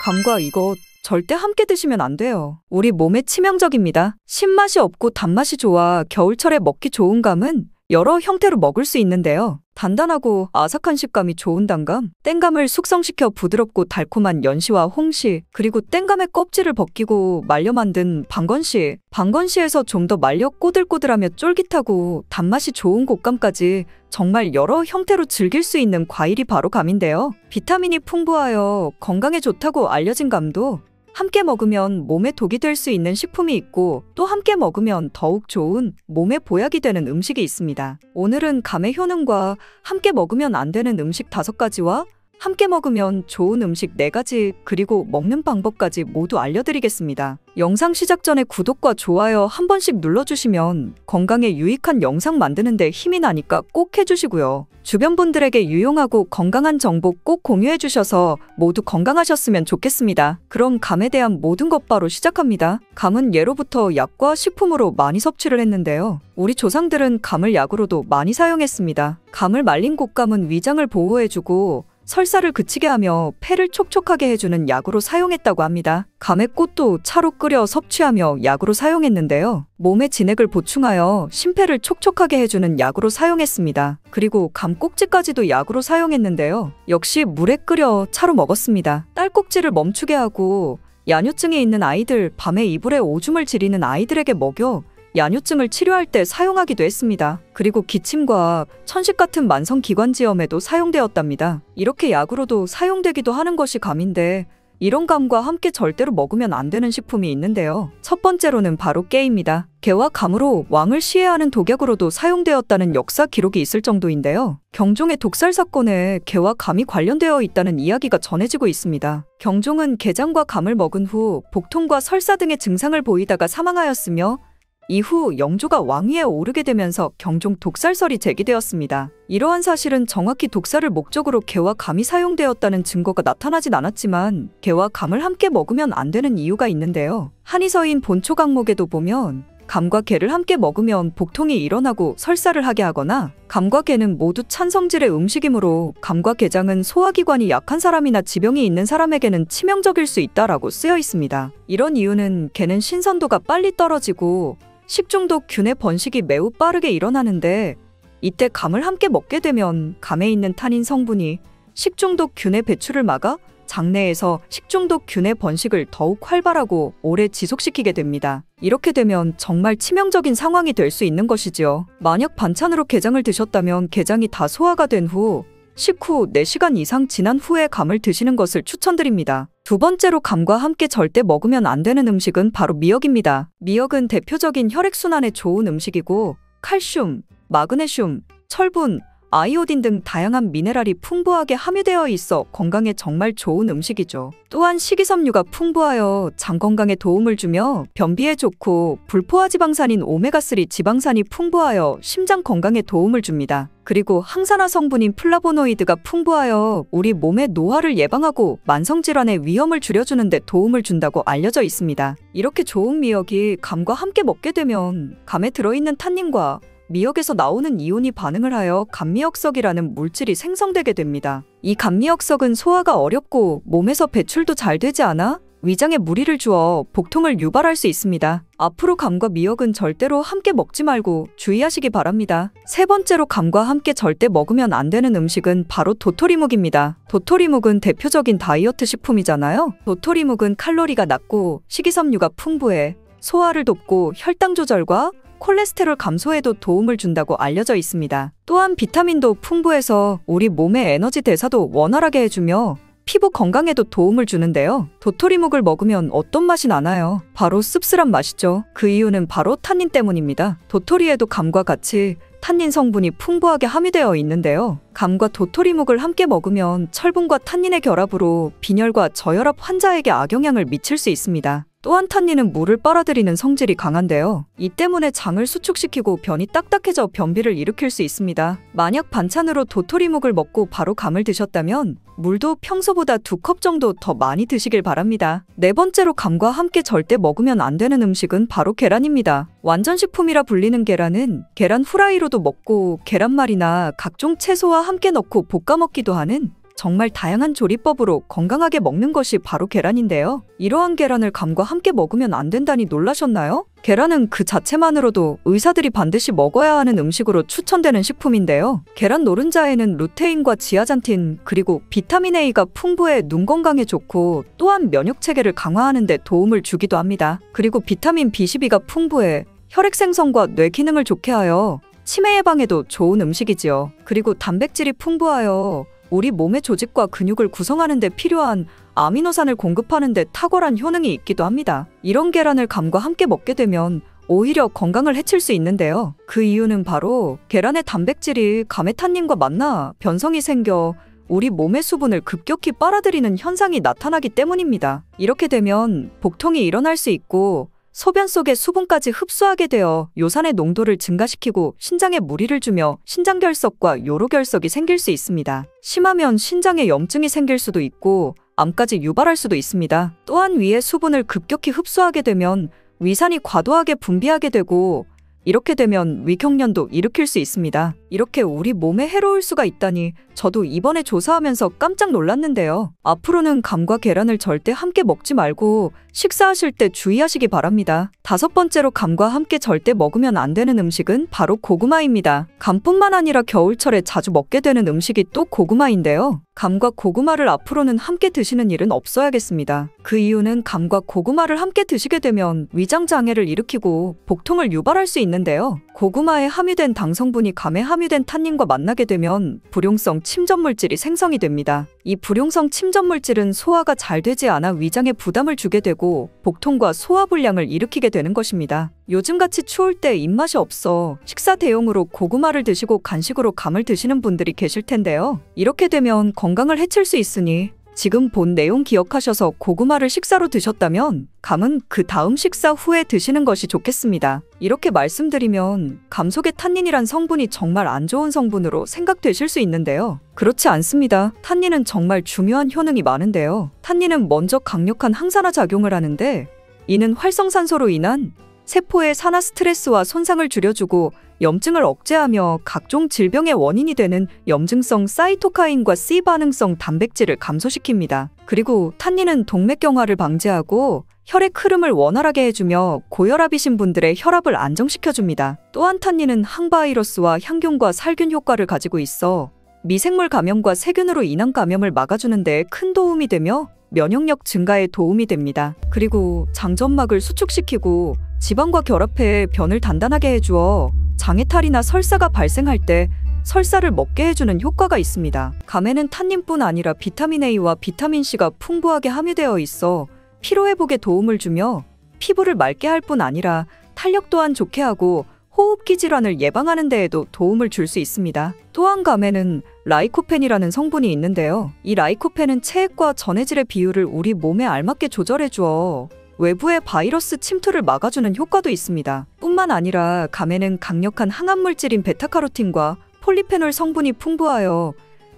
감과 이거 절대 함께 드시면 안 돼요. 우리 몸에 치명적입니다. 신맛이 없고 단맛이 좋아 겨울철에 먹기 좋은 감은 여러 형태로 먹을 수 있는데요. 단단하고 아삭한 식감이 좋은 단감, 땡감을 숙성시켜 부드럽고 달콤한 연시와 홍시, 그리고 땡감의 껍질을 벗기고 말려 만든 방건시, 방건시에서 좀 더 말려 꼬들꼬들하며 쫄깃하고 단맛이 좋은 곶감까지 정말 여러 형태로 즐길 수 있는 과일이 바로 감인데요. 비타민이 풍부하여 건강에 좋다고 알려진 감도 함께 먹으면 몸에 독이 될 수 있는 식품이 있고 또 함께 먹으면 더욱 좋은 몸에 보약이 되는 음식이 있습니다. 오늘은 감의 효능과 함께 먹으면 안 되는 음식 5가지와 함께 먹으면 좋은 음식 4가지 그리고 먹는 방법까지 모두 알려드리겠습니다. 영상 시작 전에 구독과 좋아요 한 번씩 눌러주시면 건강에 유익한 영상 만드는 데 힘이 나니까 꼭 해주시고요. 주변 분들에게 유용하고 건강한 정보 꼭 공유해 주셔서 모두 건강하셨으면 좋겠습니다. 그럼 감에 대한 모든 것 바로 시작합니다. 감은 예로부터 약과 식품으로 많이 섭취를 했는데요. 우리 조상들은 감을 약으로도 많이 사용했습니다. 감을 말린 곶감은 위장을 보호해주고 설사를 그치게 하며 폐를 촉촉하게 해주는 약으로 사용했다고 합니다. 감의 꽃도 차로 끓여 섭취하며 약으로 사용했는데요. 몸의 진액을 보충하여 심폐를 촉촉하게 해주는 약으로 사용했습니다. 그리고 감 꼭지까지도 약으로 사용했는데요. 역시 물에 끓여 차로 먹었습니다. 딸꾹질을 멈추게 하고 야뇨증이 있는 아이들, 밤에 이불에 오줌을 지리는 아이들에게 먹여 야뇨증을 치료할 때 사용하기도 했습니다. 그리고 기침과 천식 같은 만성기관지염에도 사용되었답니다. 이렇게 약으로도 사용되기도 하는 것이 감인데 이런 감과 함께 절대로 먹으면 안 되는 식품이 있는데요. 첫 번째로는 바로 깨입니다. 개와 감으로 왕을 시해하는 독약으로도 사용되었다는 역사 기록이 있을 정도인데요. 경종의 독살 사건에 개와 감이 관련되어 있다는 이야기가 전해지고 있습니다. 경종은 게장과 감을 먹은 후 복통과 설사 등의 증상을 보이다가 사망하였으며 이후 영조가 왕위에 오르게 되면서 경종 독살설이 제기되었습니다. 이러한 사실은 정확히 독살을 목적으로 개와 감이 사용되었다는 증거가 나타나진 않았지만 개와 감을 함께 먹으면 안 되는 이유가 있는데요. 한의서인 본초강목에도 보면 감과 게를 함께 먹으면 복통이 일어나고 설사를 하게 하거나 감과 게는 모두 찬 성질의 음식이므로 감과 게장은 소화기관이 약한 사람이나 지병이 있는 사람에게는 치명적일 수 있다라고 쓰여 있습니다. 이런 이유는 게는 신선도가 빨리 떨어지고 식중독균의 번식이 매우 빠르게 일어나는데 이때 감을 함께 먹게 되면 감에 있는 타닌 성분이 식중독균의 배출을 막아 장내에서 식중독균의 번식을 더욱 활발하고 오래 지속시키게 됩니다. 이렇게 되면 정말 치명적인 상황이 될 수 있는 것이지요. 만약 반찬으로 게장을 드셨다면 게장이 다 소화가 된 후 식후 4시간 이상 지난 후에 감을 드시는 것을 추천드립니다. 두 번째로 감과 함께 절대 먹으면 안 되는 음식은 바로 미역입니다. 미역은 대표적인 혈액순환에 좋은 음식이고 칼슘, 마그네슘, 철분, 아이오딘 등 다양한 미네랄이 풍부하게 함유되어 있어 건강에 정말 좋은 음식이죠. 또한 식이섬유가 풍부하여 장 건강에 도움을 주며 변비에 좋고 불포화지방산인 오메가3 지방산이 풍부하여 심장 건강에 도움을 줍니다. 그리고 항산화 성분인 플라보노이드가 풍부하여 우리 몸의 노화를 예방하고 만성질환의 위험을 줄여주는 데 도움을 준다고 알려져 있습니다. 이렇게 좋은 미역이 감과 함께 먹게 되면 감에 들어있는 탄닌과 미역에서 나오는 이온이 반응을 하여 감미역석이라는 물질이 생성되게 됩니다. 이 감미역석은 소화가 어렵고 몸에서 배출도 잘 되지 않아 위장에 무리를 주어 복통을 유발할 수 있습니다. 앞으로 감과 미역은 절대로 함께 먹지 말고 주의하시기 바랍니다. 세 번째로 감과 함께 절대 먹으면 안 되는 음식은 바로 도토리묵입니다. 도토리묵은 대표적인 다이어트 식품이잖아요. 도토리묵은 칼로리가 낮고 식이섬유가 풍부해 소화를 돕고 혈당 조절과 콜레스테롤 감소에도 도움을 준다고 알려져 있습니다. 또한 비타민도 풍부해서 우리 몸의 에너지 대사도 원활하게 해주며 피부 건강에도 도움을 주는데요. 도토리묵을 먹으면 어떤 맛이 나나요? 바로 씁쓸한 맛이죠. 그 이유는 바로 탄닌 때문입니다. 도토리에도 감과 같이 탄닌 성분이 풍부하게 함유되어 있는데요. 감과 도토리묵을 함께 먹으면 철분과 탄닌의 결합으로 빈혈과 저혈압 환자에게 악영향을 미칠 수 있습니다. 또한 탄닌은 물을 빨아들이는 성질이 강한데요. 이 때문에 장을 수축시키고 변이 딱딱해져 변비를 일으킬 수 있습니다. 만약 반찬으로 도토리묵을 먹고 바로 감을 드셨다면 물도 평소보다 2컵 정도 더 많이 드시길 바랍니다. 네 번째로 감과 함께 절대 먹으면 안 되는 음식은 바로 계란입니다. 완전식품이라 불리는 계란은 계란 후라이로도 먹고 계란말이나 각종 채소와 함께 넣고 볶아 먹기도 하는 정말 다양한 조리법으로 건강하게 먹는 것이 바로 계란인데요. 이러한 계란을 감과 함께 먹으면 안 된다니 놀라셨나요? 계란은 그 자체만으로도 의사들이 반드시 먹어야 하는 음식으로 추천되는 식품인데요. 계란 노른자에는 루테인과 지아잔틴 그리고 비타민 A가 풍부해 눈 건강에 좋고 또한 면역 체계를 강화하는 데 도움을 주기도 합니다. 그리고 비타민 B12가 풍부해 혈액 생성과 뇌 기능을 좋게 하여 치매 예방에도 좋은 음식이지요. 그리고 단백질이 풍부하여 우리 몸의 조직과 근육을 구성하는 데 필요한 아미노산을 공급하는 데 탁월한 효능이 있기도 합니다. 이런 계란을 감과 함께 먹게 되면 오히려 건강을 해칠 수 있는데요. 그 이유는 바로 계란의 단백질이 감의 탄닌과 만나 변성이 생겨 우리 몸의 수분을 급격히 빨아들이는 현상이 나타나기 때문입니다. 이렇게 되면 복통이 일어날 수 있고 소변 속의 수분까지 흡수하게 되어 요산의 농도를 증가시키고 신장에 무리를 주며 신장결석과 요로결석이 생길 수 있습니다. 심하면 신장에 염증이 생길 수도 있고 암까지 유발할 수도 있습니다. 또한 위의 수분을 급격히 흡수하게 되면 위산이 과도하게 분비하게 되고 이렇게 되면 위경련도 일으킬 수 있습니다. 이렇게 우리 몸에 해로울 수가 있다니 저도 이번에 조사하면서 깜짝 놀랐는데요. 앞으로는 감과 계란을 절대 함께 먹지 말고 식사하실 때 주의하시기 바랍니다. 5번째로 감과 함께 절대 먹으면 안 되는 음식은 바로 고구마입니다. 감뿐만 아니라 겨울철에 자주 먹게 되는 음식이 또 고구마인데요. 감과 고구마를 앞으로는 함께 드시는 일은 없어야겠습니다. 그 이유는 감과 고구마를 함께 드시게 되면 위장 장애를 일으키고 복통을 유발할 수 있는데요. 고구마에 함유된 당 성분이 감에 함유된 탄닌과 만나게 되면 불용성 침전물질이 생성이 됩니다. 이 불용성 침전물질은 소화가 잘 되지 않아 위장에 부담을 주게 되고 복통과 소화불량을 일으키게 되는 것입니다. 요즘같이 추울 때 입맛이 없어 식사 대용으로 고구마를 드시고 간식으로 감을 드시는 분들이 계실 텐데요. 이렇게 되면 건강을 해칠 수 있으니 지금 본 내용 기억하셔서 고구마를 식사로 드셨다면 감은 그 다음 식사 후에 드시는 것이 좋겠습니다. 이렇게 말씀드리면 감 속의 탄닌이란 성분이 정말 안 좋은 성분으로 생각되실 수 있는데요. 그렇지 않습니다. 탄닌은 정말 중요한 효능이 많은데요. 탄닌은 먼저 강력한 항산화 작용을 하는데 이는 활성산소로 인한 세포의 산화 스트레스와 손상을 줄여주고 염증을 억제하며 각종 질병의 원인이 되는 염증성 사이토카인과 C 반응성 단백질을 감소시킵니다. 그리고 탄닌은 동맥경화를 방지하고 혈액 흐름을 원활하게 해주며 고혈압이신 분들의 혈압을 안정시켜줍니다. 또한 탄닌은 항바이러스와 향균과 살균 효과를 가지고 있어 미생물 감염과 세균으로 인한 감염을 막아주는 데 큰 도움이 되며 면역력 증가에 도움이 됩니다. 그리고 장점막을 수축시키고 지방과 결합해 변을 단단하게 해주어 장애탈이나 설사가 발생할 때 설사를 먹게 해주는 효과가 있습니다. 감에는 탄닌뿐 아니라 비타민 A와 비타민 C가 풍부하게 함유되어 있어 피로회복에 도움을 주며 피부를 맑게 할 뿐 아니라 탄력 또한 좋게 하고 호흡기 질환을 예방하는 데에도 도움을 줄 수 있습니다. 또한 감에는 라이코펜이라는 성분이 있는데요. 이 라이코펜은 체액과 전해질의 비율을 우리 몸에 알맞게 조절해 주어 외부의 바이러스 침투를 막아주는 효과도 있습니다. 뿐만 아니라 감에는 강력한 항암물질인 베타카로틴과 폴리페놀 성분이 풍부하여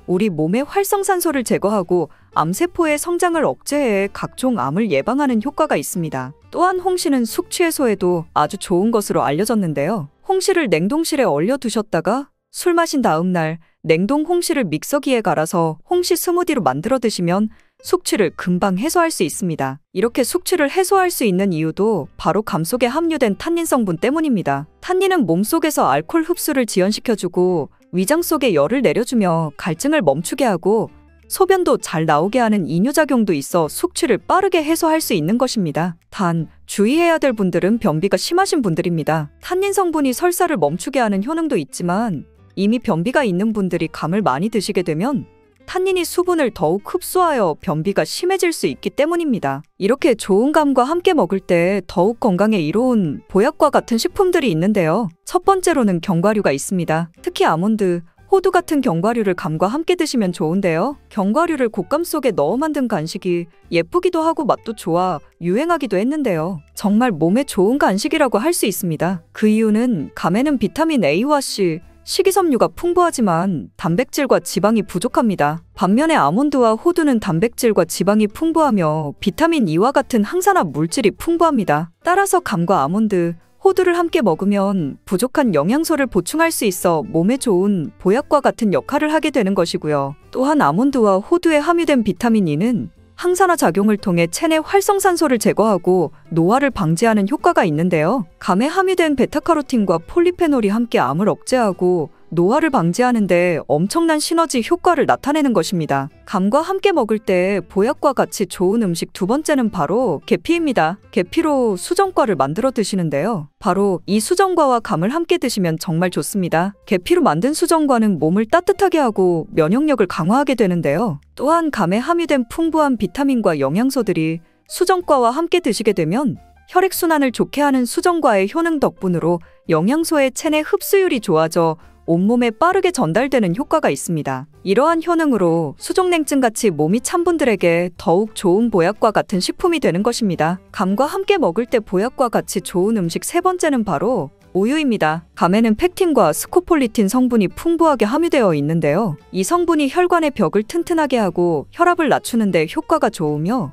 우리 몸의 활성산소를 제거하고 암세포의 성장을 억제해 각종 암을 예방하는 효과가 있습니다. 또한 홍시는 숙취 해소에도 아주 좋은 것으로 알려졌는데요. 홍시를 냉동실에 얼려두셨다가 술 마신 다음 날 냉동 홍시를 믹서기에 갈아서 홍시 스무디로 만들어 드시면 숙취를 금방 해소할 수 있습니다. 이렇게 숙취를 해소할 수 있는 이유도 바로 감 속에 함유된 탄닌 성분 때문입니다. 탄닌은 몸속에서 알코올 흡수를 지연시켜주고 위장 속에 열을 내려주며 갈증을 멈추게 하고 소변도 잘 나오게 하는 이뇨작용도 있어 숙취를 빠르게 해소할 수 있는 것입니다. 단, 주의해야 될 분들은 변비가 심하신 분들입니다. 탄닌 성분이 설사를 멈추게 하는 효능도 있지만 이미 변비가 있는 분들이 감을 많이 드시게 되면 탄닌이 수분을 더욱 흡수하여 변비가 심해질 수 있기 때문입니다. 이렇게 좋은 감과 함께 먹을 때 더욱 건강에 이로운 보약과 같은 식품들이 있는데요. 첫 번째로는 견과류가 있습니다. 특히 아몬드, 호두 같은 견과류를 감과 함께 드시면 좋은데요. 견과류를 곶감 속에 넣어 만든 간식이 예쁘기도 하고 맛도 좋아 유행하기도 했는데요. 정말 몸에 좋은 간식이라고 할 수 있습니다. 그 이유는 감에는 비타민 A와 C, 식이섬유가 풍부하지만 단백질과 지방이 부족합니다. 반면에 아몬드와 호두는 단백질과 지방이 풍부하며 비타민 E와 같은 항산화 물질이 풍부합니다. 따라서 감과 아몬드, 호두를 함께 먹으면 부족한 영양소를 보충할 수 있어 몸에 좋은 보약과 같은 역할을 하게 되는 것이고요. 또한 아몬드와 호두에 함유된 비타민 E는 항산화 작용을 통해 체내 활성산소를 제거하고 노화를 방지하는 효과가 있는데요. 감에 함유된 베타카로틴과 폴리페놀이 함께 암을 억제하고 노화를 방지하는 데 엄청난 시너지 효과를 나타내는 것입니다. 감과 함께 먹을 때 보약과 같이 좋은 음식 두 번째는 바로 계피입니다. 계피로 수정과를 만들어 드시는데요. 바로 이 수정과와 감을 함께 드시면 정말 좋습니다. 계피로 만든 수정과는 몸을 따뜻하게 하고 면역력을 강화하게 되는데요. 또한 감에 함유된 풍부한 비타민과 영양소들이 수정과와 함께 드시게 되면 혈액순환을 좋게 하는 수정과의 효능 덕분으로 영양소의 체내 흡수율이 좋아져 온몸에 빠르게 전달되는 효과가 있습니다. 이러한 효능으로 수족냉증같이 몸이 찬 분들에게 더욱 좋은 보약과 같은 식품이 되는 것입니다. 감과 함께 먹을 때 보약과 같이 좋은 음식 세 번째는 바로 우유입니다. 감에는 팩틴과 스코폴리틴 성분이 풍부하게 함유되어 있는데요. 이 성분이 혈관의 벽을 튼튼하게 하고 혈압을 낮추는 데 효과가 좋으며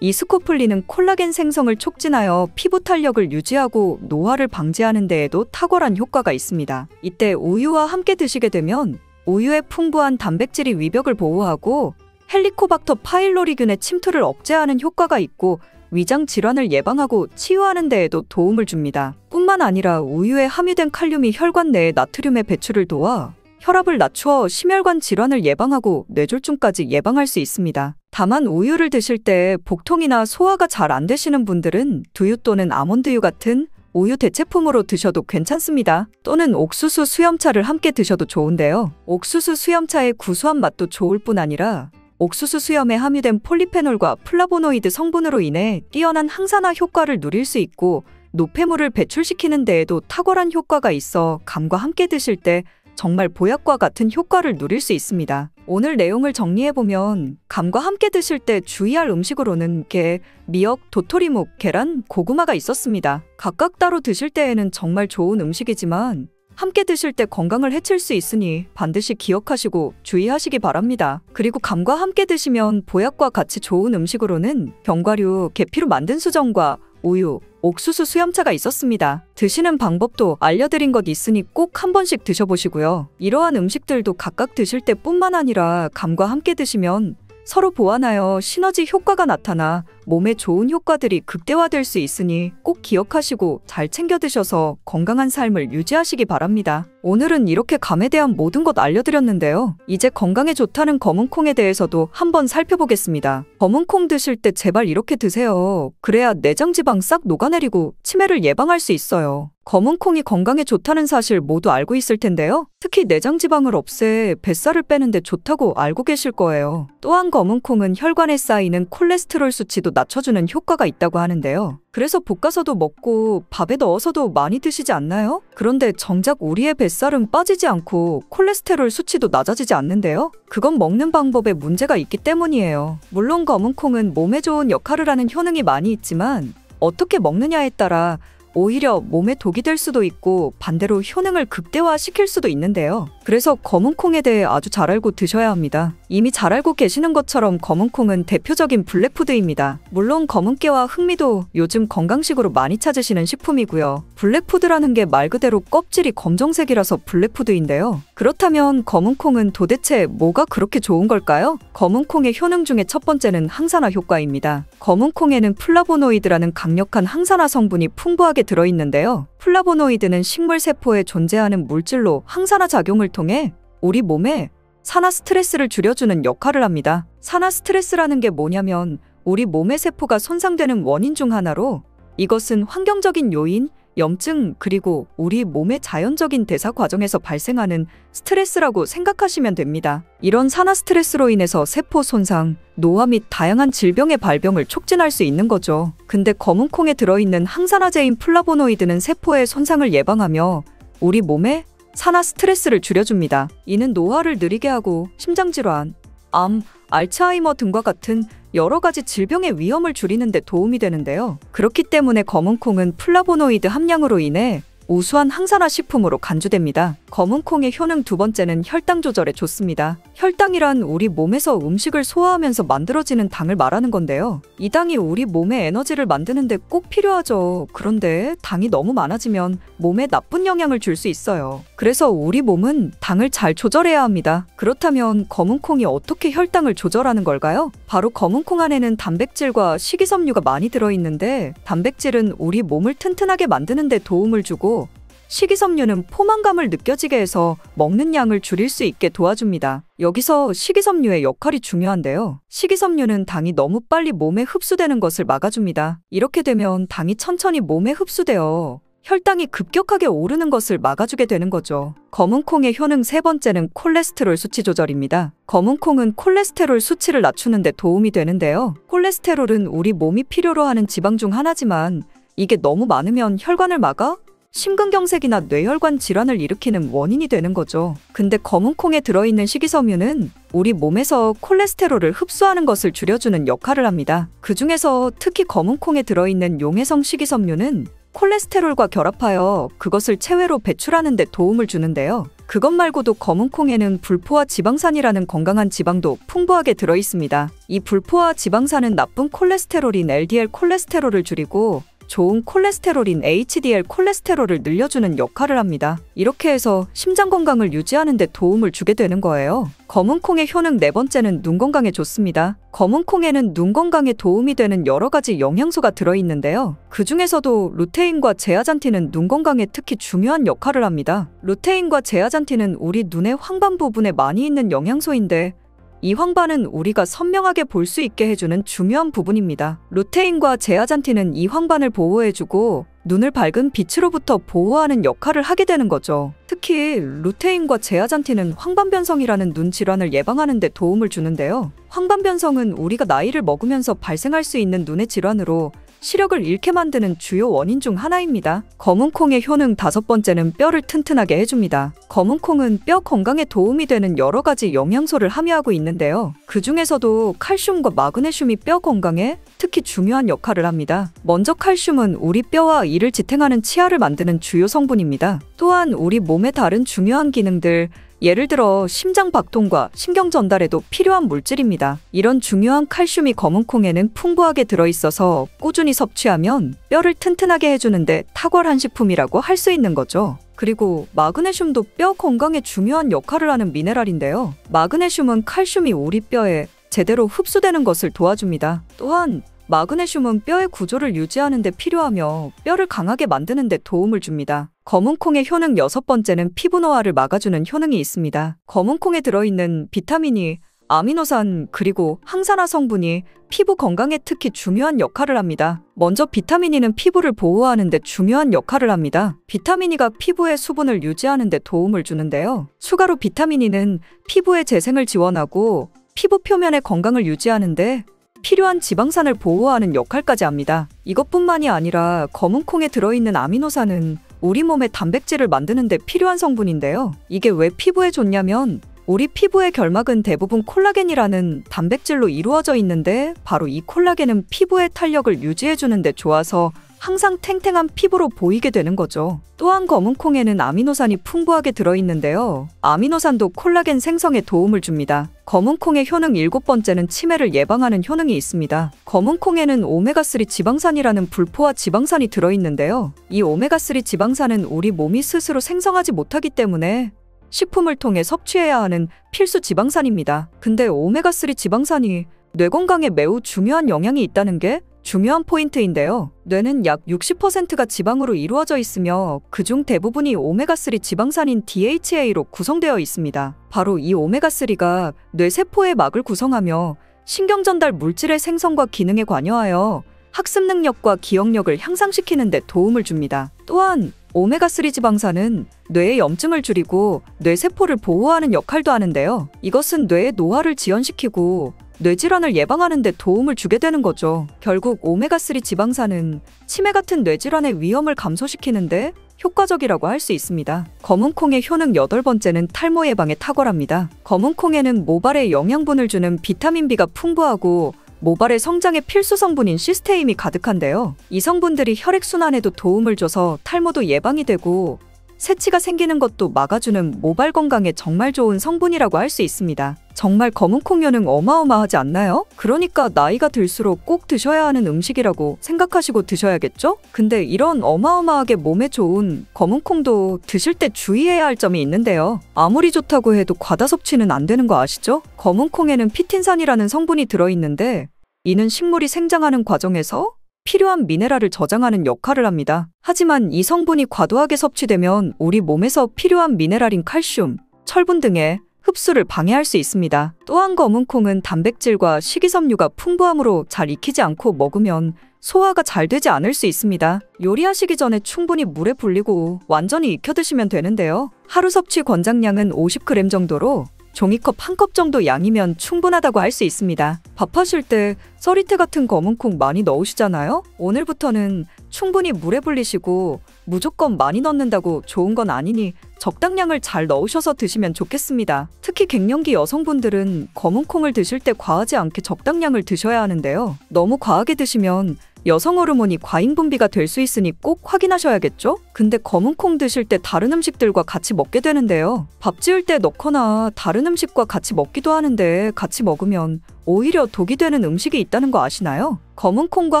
이 스코폴린은 콜라겐 생성을 촉진하여 피부 탄력을 유지하고 노화를 방지하는 데에도 탁월한 효과가 있습니다. 이때 우유와 함께 드시게 되면 우유의 풍부한 단백질이 위벽을 보호하고 헬리코박터 파일로리균의 침투를 억제하는 효과가 있고 위장 질환을 예방하고 치유하는 데에도 도움을 줍니다. 뿐만 아니라 우유에 함유된 칼륨이 혈관 내의 나트륨의 배출을 도와 혈압을 낮추어 심혈관 질환을 예방하고 뇌졸중까지 예방할 수 있습니다. 다만 우유를 드실 때 복통이나 소화가 잘 안 되시는 분들은 두유 또는 아몬드유 같은 우유 대체품으로 드셔도 괜찮습니다. 또는 옥수수 수염차를 함께 드셔도 좋은데요. 옥수수 수염차의 구수한 맛도 좋을 뿐 아니라 옥수수 수염에 함유된 폴리페놀과 플라보노이드 성분으로 인해 뛰어난 항산화 효과를 누릴 수 있고 노폐물을 배출시키는 데에도 탁월한 효과가 있어 감과 함께 드실 때 정말 보약과 같은 효과를 누릴 수 있습니다. 오늘 내용을 정리해보면 감과 함께 드실 때 주의할 음식으로는 게, 미역, 도토리묵, 계란, 고구마가 있었습니다. 각각 따로 드실 때에는 정말 좋은 음식이지만 함께 드실 때 건강을 해칠 수 있으니 반드시 기억하시고 주의하시기 바랍니다. 그리고 감과 함께 드시면 보약과 같이 좋은 음식으로는 견과류, 계피로 만든 수정과 우유, 옥수수 수염차가 있었습니다. 드시는 방법도 알려드린 것 있으니 꼭 한 번씩 드셔보시고요. 이러한 음식들도 각각 드실 때뿐만 아니라 감과 함께 드시면 서로 보완하여 시너지 효과가 나타나 몸에 좋은 효과들이 극대화될 수 있으니 꼭 기억하시고 잘 챙겨 드셔서 건강한 삶을 유지하시기 바랍니다. 오늘은 이렇게 감에 대한 모든 것 알려드렸는데요. 이제 건강에 좋다는 검은콩에 대해서도 한번 살펴보겠습니다. 검은콩 드실 때 제발 이렇게 드세요. 그래야 내장 지방 싹 녹아내리고 치매를 예방할 수 있어요. 검은콩이 건강에 좋다는 사실 모두 알고 있을 텐데요. 특히 내장 지방을 없애 뱃살을 빼는데 좋다고 알고 계실 거예요. 또한 검은콩은 혈관에 쌓이는 콜레스테롤 수치도 낮춰주는 효과가 있다고 하는데요. 그래서 볶아서도 먹고 밥에 넣어서도 많이 드시지 않나요? 그런데 정작 우리의 뱃살은 빠지지 않고 콜레스테롤 수치도 낮아지지 않는데요. 그건 먹는 방법에 문제가 있기 때문이에요. 물론 검은콩은 몸에 좋은 역할을 하는 효능이 많이 있지만 어떻게 먹느냐에 따라 오히려 몸에 독이 될 수도 있고 반대로 효능을 극대화시킬 수도 있는데요. 그래서 검은콩에 대해 아주 잘 알고 드셔야 합니다. 이미 잘 알고 계시는 것처럼 검은콩은 대표적인 블랙푸드입니다. 물론 검은깨와 흑미도 요즘 건강식으로 많이 찾으시는 식품이고요. 블랙푸드라는 게 말 그대로 껍질이 검정색이라서 블랙푸드인데요. 그렇다면 검은콩은 도대체 뭐가 그렇게 좋은 걸까요? 검은콩의 효능 중에 첫 번째는 항산화 효과입니다. 검은콩에는 플라보노이드라는 강력한 항산화 성분이 풍부하게 들어있는데요. 플라보노이드는 식물 세포에 존재하는 물질로 항산화 작용을 통해 우리 몸에 산화 스트레스를 줄여주는 역할을 합니다. 산화 스트레스라는 게 뭐냐면 우리 몸의 세포가 손상되는 원인 중 하나로 이것은 환경적인 요인, 염증, 그리고 우리 몸의 자연적인 대사 과정에서 발생하는 스트레스라고 생각하시면 됩니다. 이런 산화 스트레스로 인해서 세포 손상, 노화 및 다양한 질병의 발병을 촉진할 수 있는 거죠. 근데 검은콩에 들어있는 항산화제인 플라보노이드는 세포의 손상을 예방하며 우리 몸에 산화 스트레스를 줄여줍니다. 이는 노화를 느리게 하고 심장질환, 암, 알츠하이머 등과 같은 여러 가지 질병의 위험을 줄이는 데 도움이 되는데요. 그렇기 때문에 검은콩은 플라보노이드 함량으로 인해 우수한 항산화 식품으로 간주됩니다. 검은 콩의 효능 두 번째는 혈당 조절에 좋습니다. 혈당이란 우리 몸에서 음식을 소화하면서 만들어지는 당을 말하는 건데요. 이 당이 우리 몸의 에너지를 만드는데 꼭 필요하죠. 그런데 당이 너무 많아지면 몸에 나쁜 영향을 줄 수 있어요. 그래서 우리 몸은 당을 잘 조절해야 합니다. 그렇다면 검은 콩이 어떻게 혈당을 조절하는 걸까요? 바로 검은 콩 안에는 단백질과 식이섬유가 많이 들어있는데, 단백질은 우리 몸을 튼튼하게 만드는 데 도움을 주고, 식이섬유는 포만감을 느껴지게 해서 먹는 양을 줄일 수 있게 도와줍니다. 여기서 식이섬유의 역할이 중요한데요. 식이섬유는 당이 너무 빨리 몸에 흡수되는 것을 막아줍니다. 이렇게 되면 당이 천천히 몸에 흡수되어 혈당이 급격하게 오르는 것을 막아주게 되는 거죠. 검은 콩의 효능 세 번째는 콜레스테롤 수치 조절입니다. 검은 콩은 콜레스테롤 수치를 낮추는 데 도움이 되는데요. 콜레스테롤은 우리 몸이 필요로 하는 지방 중 하나지만, 이게 너무 많으면 혈관을 막아 심근경색이나 뇌혈관 질환을 일으키는 원인이 되는 거죠. 근데 검은 콩에 들어있는 식이섬유는 우리 몸에서 콜레스테롤을 흡수하는 것을 줄여주는 역할을 합니다. 그 중에서 특히 검은 콩에 들어있는 용해성 식이섬유는 콜레스테롤과 결합하여 그것을 체외로 배출하는 데 도움을 주는데요. 그것 말고도 검은 콩에는 불포화 지방산이라는 건강한 지방도 풍부하게 들어있습니다. 이 불포화 지방산은 나쁜 콜레스테롤인 LDL 콜레스테롤을 줄이고 좋은 콜레스테롤인 HDL 콜레스테롤을 늘려주는 역할을 합니다. 이렇게 해서 심장 건강을 유지하는 데 도움을 주게 되는 거예요. 검은 콩의 효능 네 번째는 눈 건강에 좋습니다. 검은 콩에는 눈 건강에 도움이 되는 여러 가지 영양소가 들어있는데요. 그 중에서도 루테인과 제아잔틴은 눈 건강에 특히 중요한 역할을 합니다. 루테인과 제아잔틴은 우리 눈의 황반 부분에 많이 있는 영양소인데, 이 황반은 우리가 선명하게 볼 수 있게 해주는 중요한 부분입니다. 루테인과 제아잔틴은 이 황반을 보호해주고 눈을 밝은 빛으로부터 보호하는 역할을 하게 되는 거죠. 특히 루테인과 제아잔틴은 황반변성이라는 눈 질환을 예방하는 데 도움을 주는데요. 황반변성은 우리가 나이를 먹으면서 발생할 수 있는 눈의 질환으로 시력을 잃게 만드는 주요 원인 중 하나입니다. 검은 콩의 효능 다섯 번째는 뼈를 튼튼하게 해줍니다. 검은 콩은 뼈 건강에 도움이 되는 여러 가지 영양소를 함유하고 있는데요. 그 중에서도 칼슘과 마그네슘이 뼈 건강에 특히 중요한 역할을 합니다. 먼저 칼슘은 우리 뼈와 이를 지탱하는 치아를 만드는 주요 성분입니다. 또한 우리 몸의 다른 중요한 기능들, 예를 들어 심장 박동과 신경 전달에도 필요한 물질입니다. 이런 중요한 칼슘이 검은 콩에는 풍부하게 들어있어서 꾸준히 섭취하면 뼈를 튼튼하게 해주는데 탁월한 식품이라고 할 수 있는 거죠. 그리고 마그네슘도 뼈 건강에 중요한 역할을 하는 미네랄인데요. 마그네슘은 칼슘이 우리 뼈에 제대로 흡수되는 것을 도와줍니다. 또한 마그네슘은 뼈의 구조를 유지하는 데 필요하며 뼈를 강하게 만드는 데 도움을 줍니다. 검은 콩의 효능 여섯 번째는 피부 노화를 막아주는 효능이 있습니다. 검은 콩에 들어있는 비타민이, 아미노산, 그리고 항산화 성분이 피부 건강에 특히 중요한 역할을 합니다. 먼저 비타민 E는 피부를 보호하는 데 중요한 역할을 합니다. 비타민 E가 피부의 수분을 유지하는 데 도움을 주는데요. 추가로 비타민 E는 피부의 재생을 지원하고 피부 표면의 건강을 유지하는데 필요한 지방산을 보호하는 역할까지 합니다. 이것뿐만이 아니라 검은 콩에 들어있는 아미노산은 우리 몸의 단백질을 만드는 데 필요한 성분인데요. 이게 왜 피부에 좋냐면 우리 피부의 결막은 대부분 콜라겐이라는 단백질로 이루어져 있는데, 바로 이 콜라겐은 피부의 탄력을 유지해주는 데 좋아서 항상 탱탱한 피부로 보이게 되는 거죠. 또한 검은 콩에는 아미노산이 풍부하게 들어있는데요. 아미노산도 콜라겐 생성에 도움을 줍니다. 검은 콩의 효능 일곱 번째는 치매를 예방하는 효능이 있습니다. 검은 콩에는 오메가3 지방산이라는 불포화 지방산이 들어있는데요. 이 오메가3 지방산은 우리 몸이 스스로 생성하지 못하기 때문에 식품을 통해 섭취해야 하는 필수 지방산입니다. 근데 오메가3 지방산이 뇌 건강에 매우 중요한 영향이 있다는 게 중요한 포인트인데요. 뇌는 약 60%가 지방으로 이루어져 있으며 그중 대부분이 오메가3 지방산인 DHA로 구성되어 있습니다. 바로 이 오메가3가 뇌세포의 막을 구성하며 신경전달 물질의 생성과 기능에 관여하여 학습 능력과 기억력을 향상시키는 데 도움을 줍니다. 또한 오메가3 지방산은 뇌의 염증을 줄이고 뇌세포를 보호하는 역할도 하는데요. 이것은 뇌의 노화를 지연시키고 뇌질환을 예방하는 데 도움을 주게 되는 거죠. 결국 오메가3 지방산은 치매 같은 뇌질환의 위험을 감소시키는데 효과적이라고 할 수 있습니다. 검은 콩의 효능 여덟 번째는 탈모 예방에 탁월합니다. 검은 콩에는 모발에 영양분을 주는 비타민 B가 풍부하고 모발의 성장에 필수 성분인 시스테인이 가득한데요. 이 성분들이 혈액순환에도 도움을 줘서 탈모도 예방이 되고 새치가 생기는 것도 막아주는 모발 건강에 정말 좋은 성분이라고 할 수 있습니다. 정말 검은콩 효능 어마어마하지 않나요? 그러니까 나이가 들수록 꼭 드셔야 하는 음식이라고 생각하시고 드셔야겠죠? 근데 이런 어마어마하게 몸에 좋은 검은콩도 드실 때 주의해야 할 점이 있는데요. 아무리 좋다고 해도 과다 섭취는 안 되는 거 아시죠? 검은콩에는 피틴산이라는 성분이 들어있는데 이는 식물이 생장하는 과정에서 필요한 미네랄을 저장하는 역할을 합니다. 하지만 이 성분이 과도하게 섭취되면 우리 몸에서 필요한 미네랄인 칼슘, 철분 등의 흡수를 방해할 수 있습니다. 또한 검은콩은 단백질과 식이섬유가 풍부하므로 잘 익히지 않고 먹으면 소화가 잘 되지 않을 수 있습니다. 요리하시기 전에 충분히 물에 불리고 완전히 익혀 드시면 되는데요. 하루 섭취 권장량은 50g 정도로 종이컵 1컵 정도 양이면 충분하다고 할 수 있습니다. 밥하실 때 썰이태 같은 검은콩 많이 넣으시잖아요? 오늘부터는 충분히 물에 불리시고 무조건 많이 넣는다고 좋은 건 아니니 적당량을 잘 넣으셔서 드시면 좋겠습니다. 특히 갱년기 여성분들은 검은콩을 드실 때 과하지 않게 적당량을 드셔야 하는데요. 너무 과하게 드시면 여성 호르몬이 과잉 분비가 될 수 있으니 꼭 확인하셔야겠죠? 근데 검은콩 드실 때 다른 음식들과 같이 먹게 되는데요. 밥 지을 때 넣거나 다른 음식과 같이 먹기도 하는데 같이 먹으면 오히려 독이 되는 음식이 있다는 거 아시나요? 검은콩과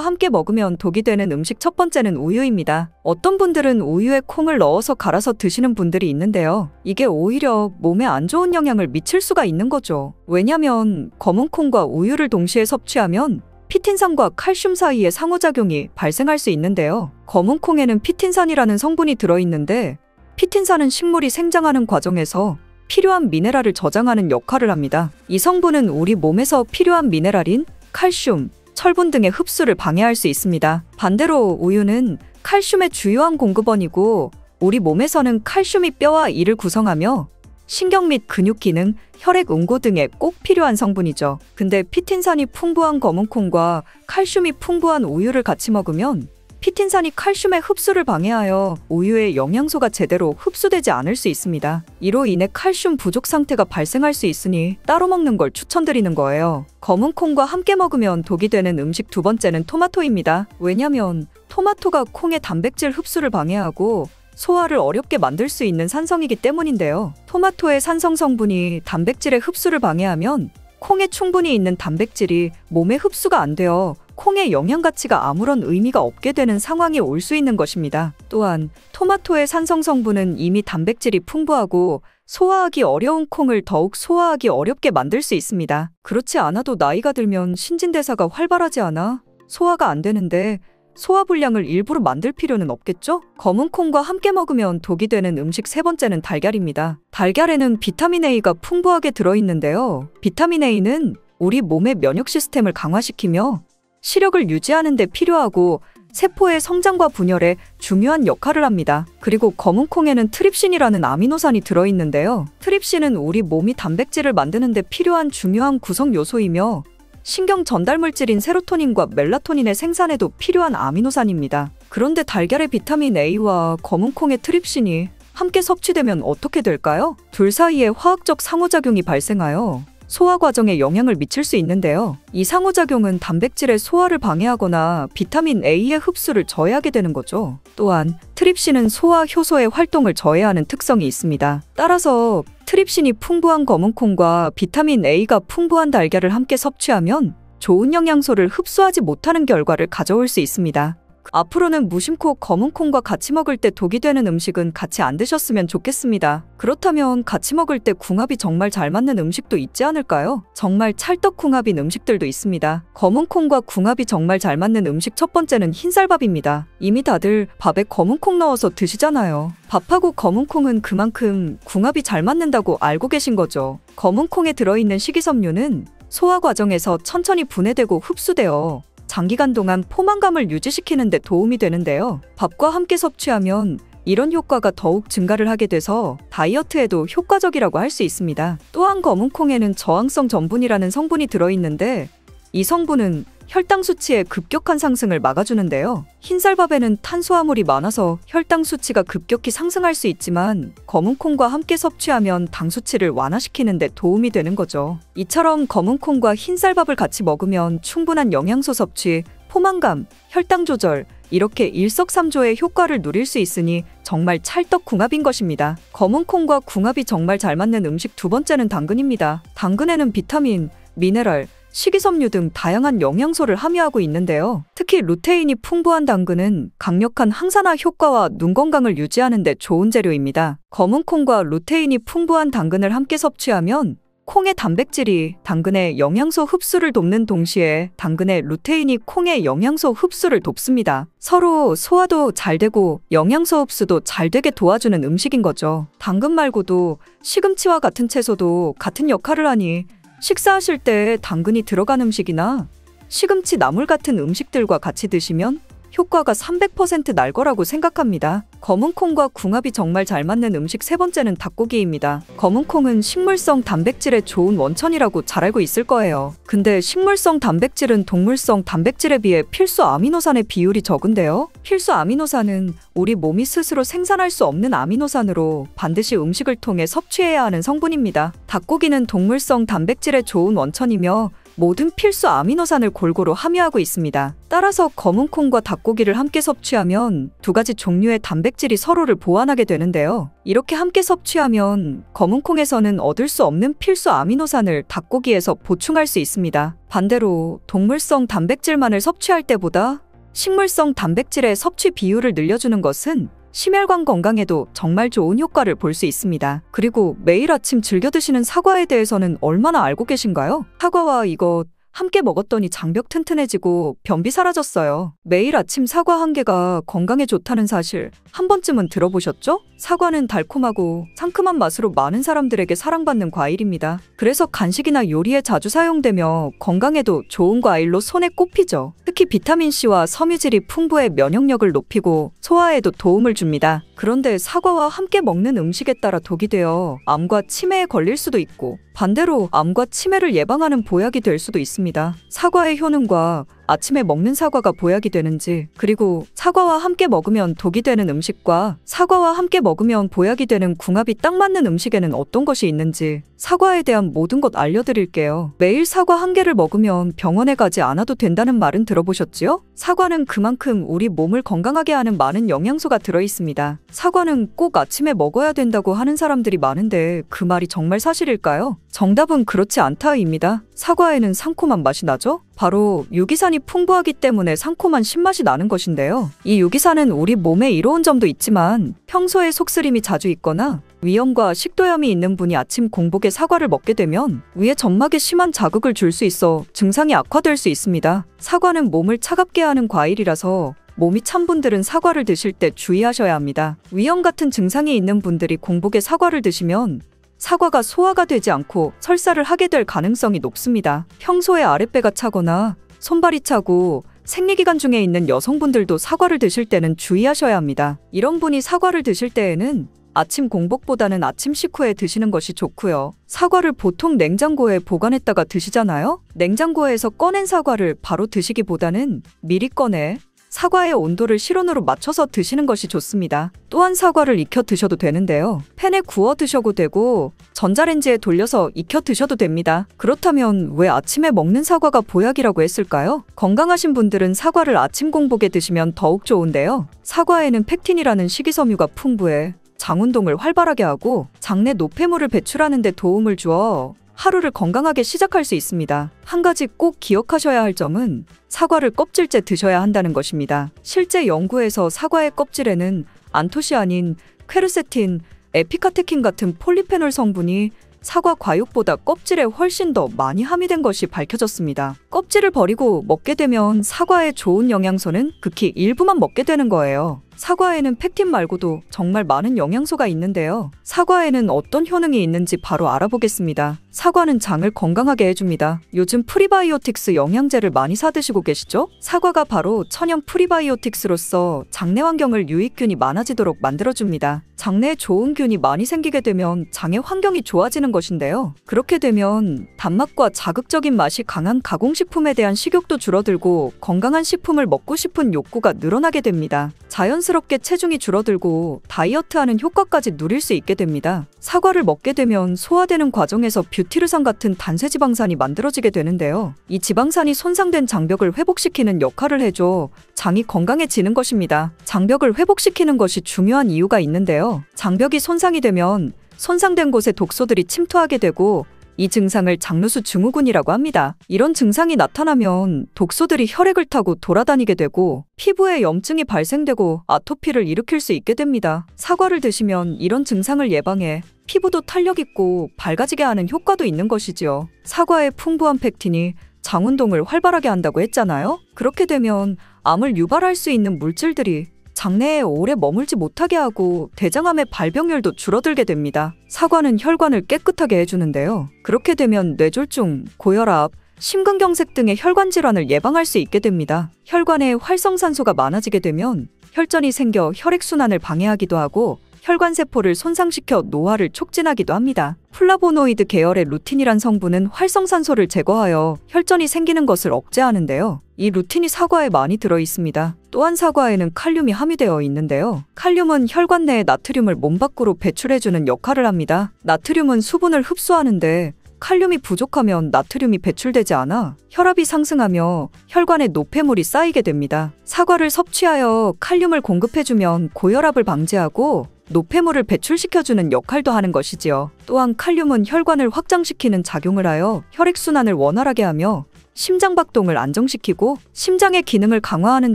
함께 먹으면 독이 되는 음식 첫 번째는 우유입니다. 어떤 분들은 우유에 콩을 넣어서 갈아서 드시는 분들이 있는데요. 이게 오히려 몸에 안 좋은 영향을 미칠 수가 있는 거죠. 왜냐면 검은콩과 우유를 동시에 섭취하면 피틴산과 칼슘 사이의 상호작용이 발생할 수 있는데요. 검은콩에는 피틴산이라는 성분이 들어있는데 피틴산은 식물이 생장하는 과정에서 필요한 미네랄을 저장하는 역할을 합니다. 이 성분은 우리 몸에서 필요한 미네랄인 칼슘, 철분 등의 흡수를 방해할 수 있습니다. 반대로 우유는 칼슘의 주요한 공급원이고 우리 몸에서는 칼슘이 뼈와 이를 구성하며 신경 및 근육 기능, 혈액 응고 등에 꼭 필요한 성분이죠. 근데 피틴산이 풍부한 검은콩과 칼슘이 풍부한 우유를 같이 먹으면 피틴산이 칼슘의 흡수를 방해하여 우유의 영양소가 제대로 흡수되지 않을 수 있습니다. 이로 인해 칼슘 부족 상태가 발생할 수 있으니 따로 먹는 걸 추천드리는 거예요. 검은콩과 함께 먹으면 독이 되는 음식 두 번째는 토마토입니다. 왜냐면 토마토가 콩의 단백질 흡수를 방해하고 소화를 어렵게 만들 수 있는 산성이기 때문인데요. 토마토의 산성 성분이 단백질의 흡수를 방해하면 콩에 충분히 있는 단백질이 몸에 흡수가 안 되어 콩의 영양 가치가 아무런 의미가 없게 되는 상황이 올 수 있는 것입니다. 또한 토마토의 산성 성분은 이미 단백질이 풍부하고 소화하기 어려운 콩을 더욱 소화하기 어렵게 만들 수 있습니다. 그렇지 않아도 나이가 들면 신진대사가 활발하지 않아 소화가 안 되는데 소화불량을 일부러 만들 필요는 없겠죠? 검은콩과 함께 먹으면 독이 되는 음식 세 번째는 달걀입니다. 달걀에는 비타민 A가 풍부하게 들어있는데요. 비타민 A는 우리 몸의 면역 시스템을 강화시키며 시력을 유지하는 데 필요하고 세포의 성장과 분열에 중요한 역할을 합니다. 그리고 검은콩에는 트립신이라는 아미노산이 들어있는데요. 트립신은 우리 몸이 단백질을 만드는 데 필요한 중요한 구성 요소이며 신경 전달 물질인 세로토닌과 멜라토닌의 생산에도 필요한 아미노산입니다. 그런데 달걀의 비타민 A와 검은콩의 트립신이 함께 섭취되면 어떻게 될까요? 둘 사이에 화학적 상호작용이 발생하여 소화 과정에 영향을 미칠 수 있는데요. 이 상호작용은 단백질의 소화를 방해하거나 비타민 A의 흡수를 저해하게 되는 거죠. 또한 트립신은 소화 효소의 활동을 저해하는 특성이 있습니다. 따라서 트립신이 풍부한 검은콩과 비타민 A가 풍부한 달걀을 함께 섭취하면 좋은 영양소를 흡수하지 못하는 결과를 가져올 수 있습니다. 앞으로는 무심코 검은콩과 같이 먹을 때 독이 되는 음식은 같이 안 드셨으면 좋겠습니다. 그렇다면 같이 먹을 때 궁합이 정말 잘 맞는 음식도 있지 않을까요? 정말 찰떡궁합인 음식들도 있습니다. 검은콩과 궁합이 정말 잘 맞는 음식 첫 번째는 흰쌀밥입니다. 이미 다들 밥에 검은콩 넣어서 드시잖아요. 밥하고 검은콩은 그만큼 궁합이 잘 맞는다고 알고 계신 거죠. 검은콩에 들어있는 식이섬유는 소화 과정에서 천천히 분해되고 흡수되어 장기간 동안 포만감을 유지시키는 데 도움이 되는데요. 밥과 함께 섭취하면 이런 효과가 더욱 증가를 하게 돼서 다이어트에도 효과적이라고 할 수 있습니다. 또한 검은콩에는 저항성 전분이라는 성분이 들어있는데 이 성분은 혈당 수치의 급격한 상승을 막아주는데요. 흰쌀밥에는 탄수화물이 많아서 혈당 수치가 급격히 상승할 수 있지만 검은콩과 함께 섭취하면 당 수치를 완화시키는 데 도움이 되는 거죠. 이처럼 검은콩과 흰쌀밥을 같이 먹으면 충분한 영양소 섭취, 포만감, 혈당 조절, 이렇게 일석삼조의 효과를 누릴 수 있으니 정말 찰떡궁합인 것입니다. 검은콩과 궁합이 정말 잘 맞는 음식 두 번째는 당근입니다. 당근에는 비타민, 미네랄, 식이섬유 등 다양한 영양소를 함유하고 있는데요. 특히 루테인이 풍부한 당근은 강력한 항산화 효과와 눈 건강을 유지하는 데 좋은 재료입니다. 검은콩과 루테인이 풍부한 당근을 함께 섭취하면 콩의 단백질이 당근의 영양소 흡수를 돕는 동시에 당근의 루테인이 콩의 영양소 흡수를 돕습니다. 서로 소화도 잘 되고 영양소 흡수도 잘 되게 도와주는 음식인 거죠. 당근 말고도 시금치와 같은 채소도 같은 역할을 하니 식사하실 때 당근이 들어간 음식이나 시금치 나물 같은 음식들과 같이 드시면 효과가 300% 날 거라고 생각합니다. 검은콩과 궁합이 정말 잘 맞는 음식 세 번째는 닭고기입니다. 검은콩은 식물성 단백질의 좋은 원천이라고 잘 알고 있을 거예요. 근데 식물성 단백질은 동물성 단백질에 비해 필수 아미노산의 비율이 적은데요. 필수 아미노산은 우리 몸이 스스로 생산할 수 없는 아미노산으로 반드시 음식을 통해 섭취해야 하는 성분입니다. 닭고기는 동물성 단백질의 좋은 원천이며 모든 필수 아미노산을 골고루 함유하고 있습니다. 따라서 검은콩과 닭고기를 함께 섭취하면 두 가지 종류의 단백질이 서로를 보완하게 되는데요. 이렇게 함께 섭취하면 검은콩에서는 얻을 수 없는 필수 아미노산을 닭고기에서 보충할 수 있습니다. 반대로 동물성 단백질만을 섭취할 때보다 식물성 단백질의 섭취 비율을 늘려주는 것은 심혈관 건강에도 정말 좋은 효과를 볼 수 있습니다. 그리고 매일 아침 즐겨 드시는 사과에 대해서는 얼마나 알고 계신가요? 사과와 이것 함께 먹었더니 장벽 튼튼해지고 변비 사라졌어요. 매일 아침 사과 한 개가 건강에 좋다는 사실 한 번쯤은 들어보셨죠? 사과는 달콤하고 상큼한 맛으로 많은 사람들에게 사랑받는 과일입니다. 그래서 간식이나 요리에 자주 사용되며 건강에도 좋은 과일로 손에 꼽히죠. 특히 비타민C와 섬유질이 풍부해 면역력을 높이고 소화에도 도움을 줍니다. 그런데 사과와 함께 먹는 음식에 따라 독이 되어 암과 치매에 걸릴 수도 있고 반대로 암과 치매를 예방하는 보약이 될 수도 있습니다. 사과의 효능과 아침에 먹는 사과가 보약이 되는지, 그리고 사과와 함께 먹으면 독이 되는 음식과 사과와 함께 먹으면 보약이 되는 궁합이 딱 맞는 음식에는 어떤 것이 있는지 사과에 대한 모든 것 알려드릴게요. 매일 사과 한 개를 먹으면 병원에 가지 않아도 된다는 말은 들어보셨지요? 사과는 그만큼 우리 몸을 건강하게 하는 많은 영양소가 들어있습니다. 사과는 꼭 아침에 먹어야 된다고 하는 사람들이 많은데 그 말이 정말 사실일까요? 정답은 그렇지 않다입니다. 사과에는 상콤한 맛이 나죠? 바로 유기산이 풍부하기 때문에 상콤한 신맛이 나는 것인데요. 이 유기산은 우리 몸에 이로운 점도 있지만 평소에 속쓰림이 자주 있거나 위염과 식도염이 있는 분이 아침 공복에 사과를 먹게 되면 위에 점막에 심한 자극을 줄 수 있어 증상이 악화될 수 있습니다. 사과는 몸을 차갑게 하는 과일이라서 몸이 찬 분들은 사과를 드실 때 주의하셔야 합니다. 위염 같은 증상이 있는 분들이 공복에 사과를 드시면 사과가 소화가 되지 않고 설사를 하게 될 가능성이 높습니다. 평소에 아랫배가 차거나 손발이 차고 생리기간 중에 있는 여성분들도 사과를 드실 때는 주의하셔야 합니다. 이런 분이 사과를 드실 때에는 아침 공복보다는 아침 식후에 드시는 것이 좋고요. 사과를 보통 냉장고에 보관했다가 드시잖아요? 냉장고에서 꺼낸 사과를 바로 드시기보다는 미리 꺼내 사과의 온도를 실온으로 맞춰서 드시는 것이 좋습니다. 또한 사과를 익혀 드셔도 되는데요. 팬에 구워 드셔도 되고 전자레인지에 돌려서 익혀 드셔도 됩니다. 그렇다면 왜 아침에 먹는 사과가 보약이라고 했을까요? 건강하신 분들은 사과를 아침 공복에 드시면 더욱 좋은데요. 사과에는 펙틴이라는 식이섬유가 풍부해 장운동을 활발하게 하고 장내 노폐물을 배출하는 데 도움을 주어 하루를 건강하게 시작할 수 있습니다. 한 가지 꼭 기억하셔야 할 점은 사과를 껍질째 드셔야 한다는 것입니다. 실제 연구에서 사과의 껍질에는 안토시아닌, 퀘르세틴, 에피카테킨 같은 폴리페놀 성분이 사과 과육보다 껍질에 훨씬 더 많이 함유된 것이 밝혀졌습니다. 껍질을 버리고 먹게 되면 사과의 좋은 영양소는 극히 일부만 먹게 되는 거예요. 사과에는 펙틴 말고도 정말 많은 영양소가 있는데요. 사과에는 어떤 효능이 있는지 바로 알아보겠습니다. 사과는 장을 건강하게 해줍니다. 요즘 프리바이오틱스 영양제를 많이 사드시고 계시죠? 사과가 바로 천연 프리바이오틱스로서 장내 환경을 유익균이 많아지도록 만들어줍니다. 장내에 좋은 균이 많이 생기게 되면 장의 환경이 좋아지는 것인데요. 그렇게 되면 단맛과 자극적인 맛이 강한 가공식품에 대한 식욕도 줄어들고 건강한 식품을 먹고 싶은 욕구가 늘어나게 됩니다. 자연스럽게 체중이 줄어들고 다이어트하는 효과까지 누릴 수 있게 됩니다. 사과를 먹게 되면 소화되는 과정에서 뷰티르산 같은 단세지방산이 만들어지게 되는데요. 이 지방산이 손상된 장벽을 회복시키는 역할을 해줘 장이 건강해지는 것입니다. 장벽을 회복시키는 것이 중요한 이유가 있는데요. 장벽이 손상이 되면 손상된 곳에 독소들이 침투하게 되고 이 증상을 장루수 증후군이라고 합니다. 이런 증상이 나타나면 독소들이 혈액을 타고 돌아다니게 되고 피부에 염증이 발생되고 아토피를 일으킬 수 있게 됩니다. 사과를 드시면 이런 증상을 예방해 피부도 탄력 있고 밝아지게 하는 효과도 있는 것이지요. 사과의 풍부한 펙틴이 장 운동을 활발하게 한다고 했잖아요. 그렇게 되면 암을 유발할 수 있는 물질들이 장내에 오래 머물지 못하게 하고 대장암의 발병률도 줄어들게 됩니다. 사과는 혈관을 깨끗하게 해주는데요. 그렇게 되면 뇌졸중, 고혈압, 심근경색 등의 혈관 질환을 예방할 수 있게 됩니다. 혈관에 활성산소가 많아지게 되면 혈전이 생겨 혈액순환을 방해하기도 하고 혈관세포를 손상시켜 노화를 촉진하기도 합니다. 플라보노이드 계열의 루틴이란 성분은 활성산소를 제거하여 혈전이 생기는 것을 억제하는데요. 이 루틴이 사과에 많이 들어 있습니다. 또한 사과에는 칼륨이 함유되어 있는데요. 칼륨은 혈관 내의 나트륨을 몸 밖으로 배출해주는 역할을 합니다. 나트륨은 수분을 흡수하는데 칼륨이 부족하면 나트륨이 배출되지 않아 혈압이 상승하며 혈관에 노폐물이 쌓이게 됩니다. 사과를 섭취하여 칼륨을 공급해주면 고혈압을 방지하고 노폐물을 배출시켜주는 역할도 하는 것이지요. 또한 칼륨은 혈관을 확장시키는 작용을 하여 혈액순환을 원활하게 하며 심장박동을 안정시키고 심장의 기능을 강화하는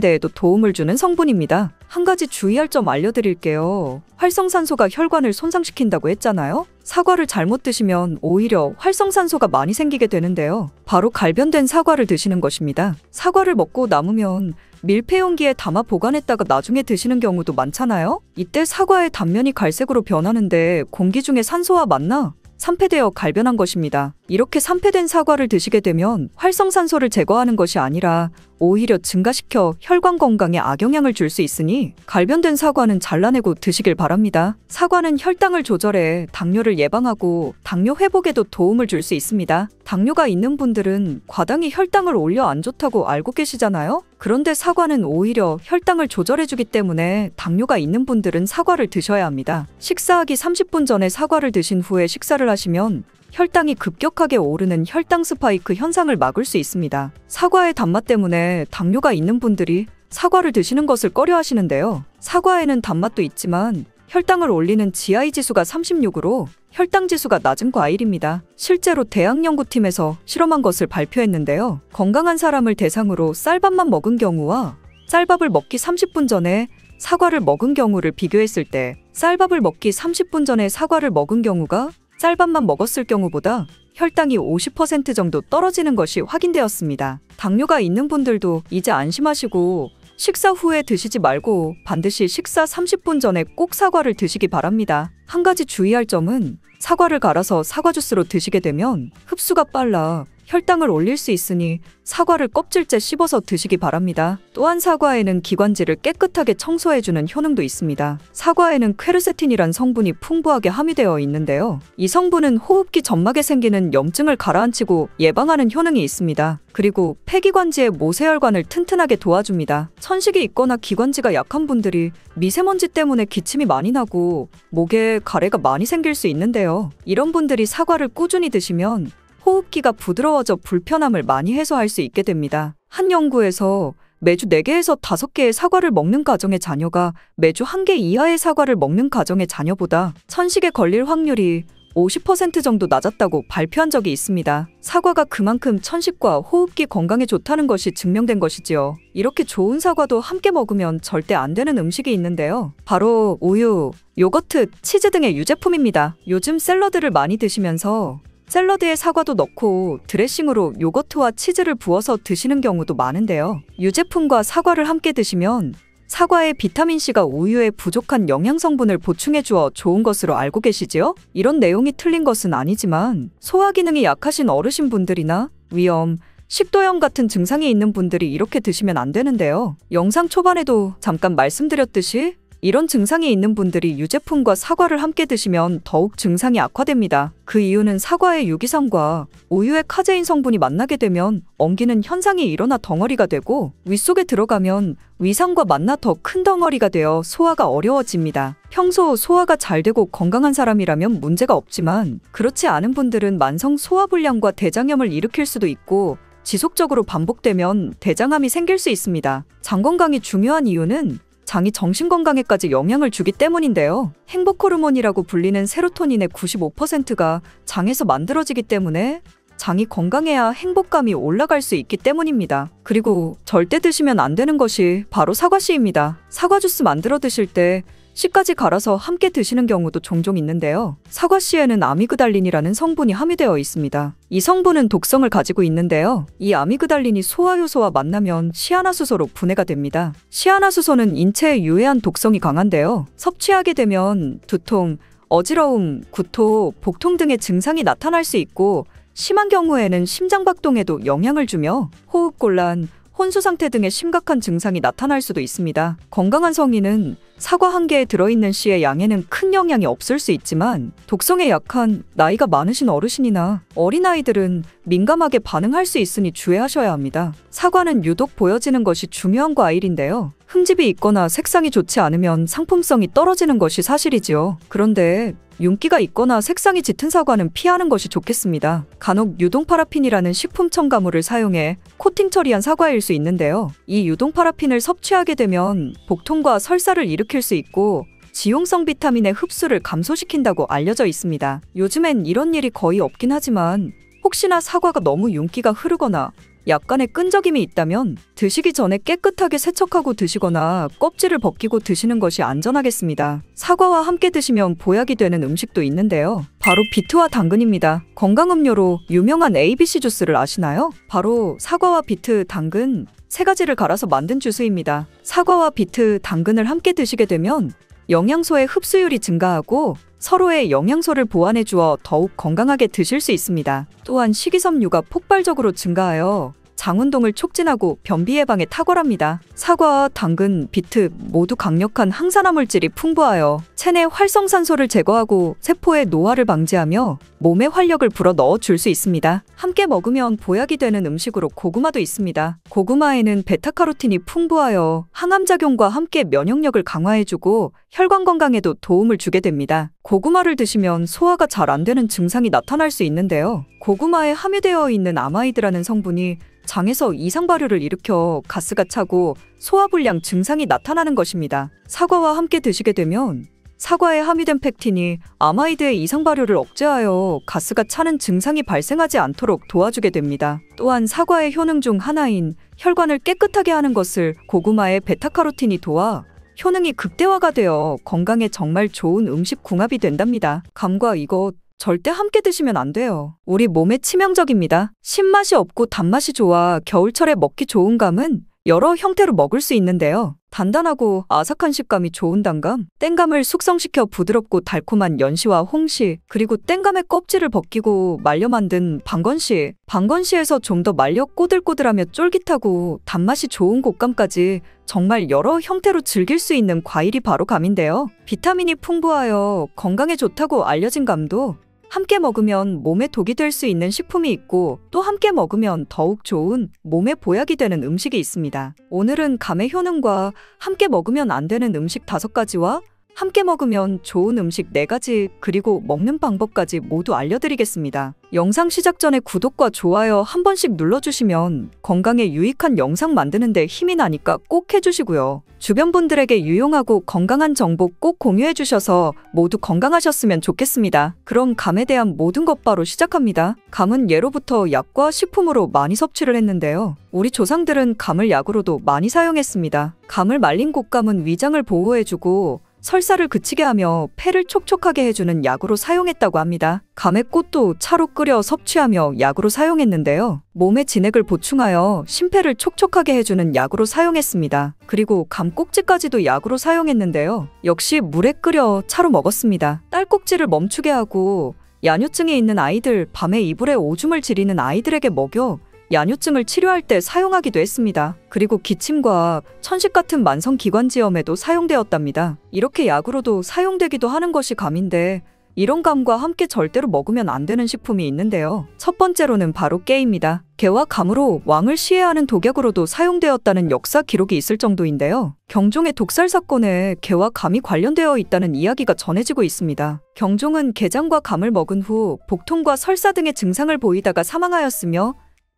데에도 도움을 주는 성분입니다. 한 가지 주의할 점 알려드릴게요. 활성산소가 혈관을 손상시킨다고 했잖아요. 사과를 잘못 드시면 오히려 활성산소가 많이 생기게 되는데요. 바로 갈변된 사과를 드시는 것입니다. 사과를 먹고 남으면 밀폐 용기에 담아 보관했다가 나중에 드시는 경우도 많잖아요. 이때 사과의 단면이 갈색으로 변하는데 공기 중에 산소와 만나 산패되어 갈변한 것입니다. 이렇게 산패된 사과를 드시게 되면 활성산소를 제거하는 것이 아니라 오히려 증가시켜 혈관 건강에 악영향을 줄 수 있으니 갈변된 사과는 잘라내고 드시길 바랍니다. 사과는 혈당을 조절해 당뇨를 예방하고 당뇨 회복에도 도움을 줄 수 있습니다. 당뇨가 있는 분들은 과당이 혈당을 올려 안 좋다고 알고 계시잖아요? 그런데 사과는 오히려 혈당을 조절해주기 때문에 당뇨가 있는 분들은 사과를 드셔야 합니다. 식사하기 30분 전에 사과를 드신 후에 식사를 하시면 혈당이 급격하게 오르는 혈당 스파이크 현상을 막을 수 있습니다. 사과의 단맛 때문에 당뇨가 있는 분들이 사과를 드시는 것을 꺼려 하시는데요. 사과에는 단맛도 있지만 혈당을 올리는 GI 지수가 36으로 혈당 지수가 낮은 과일입니다. 실제로 대학연구팀에서 실험한 것을 발표했는데요. 건강한 사람을 대상으로 쌀밥만 먹은 경우와 쌀밥을 먹기 30분 전에 사과를 먹은 경우를 비교했을 때 쌀밥을 먹기 30분 전에 사과를 먹은 경우가 쌀밥만 먹었을 경우보다 혈당이 50% 정도 떨어지는 것이 확인되었습니다. 당뇨가 있는 분들도 이제 안심하시고 식사 후에 드시지 말고 반드시 식사 30분 전에 꼭 사과를 드시기 바랍니다. 한 가지 주의할 점은 사과를 갈아서 사과 주스로 드시게 되면 흡수가 빨라 혈당을 올릴 수 있으니 사과를 껍질째 씹어서 드시기 바랍니다. 또한 사과에는 기관지를 깨끗하게 청소해주는 효능도 있습니다. 사과에는 퀘르세틴이란 성분이 풍부하게 함유되어 있는데요. 이 성분은 호흡기 점막에 생기는 염증을 가라앉히고 예방하는 효능이 있습니다. 그리고 폐기관지의 모세혈관을 튼튼하게 도와줍니다. 천식이 있거나 기관지가 약한 분들이 미세먼지 때문에 기침이 많이 나고 목에 가래가 많이 생길 수 있는데요. 이런 분들이 사과를 꾸준히 드시면 호흡기가 부드러워져 불편함을 많이 해소할 수 있게 됩니다. 한 연구에서 매주 4개에서 5개의 사과를 먹는 가정의 자녀가 매주 1개 이하의 사과를 먹는 가정의 자녀보다 천식에 걸릴 확률이 50% 정도 낮았다고 발표한 적이 있습니다. 사과가 그만큼 천식과 호흡기 건강에 좋다는 것이 증명된 것이지요. 이렇게 좋은 사과도 함께 먹으면 절대 안 되는 음식이 있는데요. 바로 우유, 요거트, 치즈 등의 유제품입니다. 요즘 샐러드를 많이 드시면서 샐러드에 사과도 넣고 드레싱으로 요거트와 치즈를 부어서 드시는 경우도 많은데요. 유제품과 사과를 함께 드시면 사과의 비타민C가 우유에 부족한 영양성분을 보충해주어 좋은 것으로 알고 계시지요? 이런 내용이 틀린 것은 아니지만 소화 기능이 약하신 어르신분들이나 위염, 식도염 같은 증상이 있는 분들이 이렇게 드시면 안 되는데요. 영상 초반에도 잠깐 말씀드렸듯이 이런 증상이 있는 분들이 유제품과 사과를 함께 드시면 더욱 증상이 악화됩니다. 그 이유는 사과의 유기산과 우유의 카제인 성분이 만나게 되면 엉기는 현상이 일어나 덩어리가 되고 윗속에 들어가면 위산과 만나 더 큰 덩어리가 되어 소화가 어려워집니다. 평소 소화가 잘 되고 건강한 사람이라면 문제가 없지만 그렇지 않은 분들은 만성 소화불량과 대장염을 일으킬 수도 있고 지속적으로 반복되면 대장암이 생길 수 있습니다. 장 건강이 중요한 이유는 장이 정신건강에까지 영향을 주기 때문인데요. 행복호르몬이라고 불리는 세로토닌의 95%가 장에서 만들어지기 때문에 장이 건강해야 행복감이 올라갈 수 있기 때문입니다. 그리고 절대 드시면 안 되는 것이 바로 사과씨입니다. 사과 주스 만들어 드실 때 씨까지 갈아서 함께 드시는 경우도 종종 있는데요. 사과씨에는 아미그달린이라는 성분이 함유되어 있습니다. 이 성분은 독성을 가지고 있는데요. 이 아미그달린이 소화효소와 만나면 시아나수소로 분해가 됩니다. 시아나수소는 인체에 유해한 독성이 강한데요. 섭취하게 되면 두통, 어지러움, 구토, 복통 등의 증상이 나타날 수 있고 심한 경우에는 심장박동에도 영향을 주며 호흡곤란, 혼수상태 등의 심각한 증상이 나타날 수도 있습니다. 건강한 성인은 사과 한 개에 들어있는 씨의 양에는 큰 영향이 없을 수 있지만 독성에 약한 나이가 많으신 어르신이나 어린아이들은 민감하게 반응할 수 있으니 주의하셔야 합니다. 사과는 유독 보여지는 것이 중요한 과일인데요. 흠집이 있거나 색상이 좋지 않으면 상품성이 떨어지는 것이 사실이지요. 그런데 윤기가 있거나 색상이 짙은 사과는 피하는 것이 좋겠습니다. 간혹 유동파라핀이라는 식품 첨가물을 사용해 코팅 처리한 사과일 수 있는데요. 이 유동파라핀을 섭취하게 되면 복통과 설사를 일으킬 수 있고 지용성 비타민의 흡수를 감소시킨다고 알려져 있습니다. 요즘엔 이런 일이 거의 없긴 하지만 혹시나 사과가 너무 윤기가 흐르거나 약간의 끈적임이 있다면 드시기 전에 깨끗하게 세척하고 드시거나 껍질을 벗기고 드시는 것이 안전하겠습니다. 사과와 함께 드시면 보약이 되는 음식도 있는데요. 바로 비트와 당근입니다. 건강음료로 유명한 ABC 주스를 아시나요? 바로 사과와 비트, 당근 세 가지를 갈아서 만든 주스입니다. 사과와 비트, 당근을 함께 드시게 되면 영양소의 흡수율이 증가하고 서로의 영양소를 보완해 주어 더욱 건강하게 드실 수 있습니다. 또한 식이섬유가 폭발적으로 증가하여 장운동을 촉진하고 변비 예방에 탁월합니다. 사과, 당근, 비트 모두 강력한 항산화 물질이 풍부하여 체내 활성산소를 제거하고 세포의 노화를 방지하며 몸에 활력을 불어 넣어 줄 수 있습니다. 함께 먹으면 보약이 되는 음식으로 고구마도 있습니다. 고구마에는 베타카로틴이 풍부하여 항암작용과 함께 면역력을 강화해주고 혈관 건강에도 도움을 주게 됩니다. 고구마를 드시면 소화가 잘 안 되는 증상이 나타날 수 있는데요. 고구마에 함유되어 있는 아마이드라는 성분이 장에서 이상 발효를 일으켜 가스가 차고 소화불량 증상이 나타나는 것입니다. 사과와 함께 드시게 되면 사과에 함유된 펙틴이 아마이드의 이상 발효를 억제하여 가스가 차는 증상이 발생하지 않도록 도와주게 됩니다. 또한 사과의 효능 중 하나인 혈관을 깨끗하게 하는 것을 고구마의 베타카로틴이 도와 효능이 극대화가 되어 건강에 정말 좋은 음식 궁합이 된답니다. 감과 이것 절대 함께 드시면 안 돼요. 우리 몸에 치명적입니다. 신맛이 없고 단맛이 좋아 겨울철에 먹기 좋은 감은 여러 형태로 먹을 수 있는데요. 단단하고 아삭한 식감이 좋은 단감, 땡감을 숙성시켜 부드럽고 달콤한 연시와 홍시, 그리고 땡감의 껍질을 벗기고 말려 만든 방건시, 방건시에서 좀 더 말려 꼬들꼬들하며 쫄깃하고 단맛이 좋은 곶감까지 정말 여러 형태로 즐길 수 있는 과일이 바로 감인데요. 비타민이 풍부하여 건강에 좋다고 알려진 감도 함께 먹으면 몸에 독이 될 수 있는 식품이 있고 또 함께 먹으면 더욱 좋은 몸에 보약이 되는 음식이 있습니다. 오늘은 감의 효능과 함께 먹으면 안 되는 음식 5가지와 함께 먹으면 좋은 음식 4가지 그리고 먹는 방법까지 모두 알려드리겠습니다. 영상 시작 전에 구독과 좋아요 한 번씩 눌러주시면 건강에 유익한 영상 만드는데 힘이 나니까 꼭 해주시고요. 주변 분들에게 유용하고 건강한 정보 꼭 공유해주셔서 모두 건강하셨으면 좋겠습니다. 그럼 감에 대한 모든 것 바로 시작합니다. 감은 예로부터 약과 식품으로 많이 섭취를 했는데요. 우리 조상들은 감을 약으로도 많이 사용했습니다. 감을 말린 곶감은 위장을 보호해주고 설사를 그치게 하며 폐를 촉촉하게 해주는 약으로 사용했다고 합니다. 감의 꽃도 차로 끓여 섭취하며 약으로 사용했는데요. 몸의 진액을 보충하여 심폐를 촉촉하게 해주는 약으로 사용했습니다. 그리고 감 꼭지까지도 약으로 사용했는데요. 역시 물에 끓여 차로 먹었습니다. 딸꾹질을 멈추게 하고 야뇨증이 있는 아이들, 밤에 이불에 오줌을 지리는 아이들에게 먹여 야뇨증을 치료할 때 사용하기도 했습니다. 그리고 기침과 천식 같은 만성기관지염에도 사용되었답니다. 이렇게 약으로도 사용되기도 하는 것이 감인데 이런 감과 함께 절대로 먹으면 안 되는 식품이 있는데요. 첫 번째로는 바로 깨입니다. 개와 감으로 왕을 시해하는 독약으로도 사용되었다는 역사 기록이 있을 정도인데요. 경종의 독살 사건에 개와 감이 관련되어 있다는 이야기가 전해지고 있습니다. 경종은 게장과 감을 먹은 후 복통과 설사 등의 증상을 보이다가 사망하였으며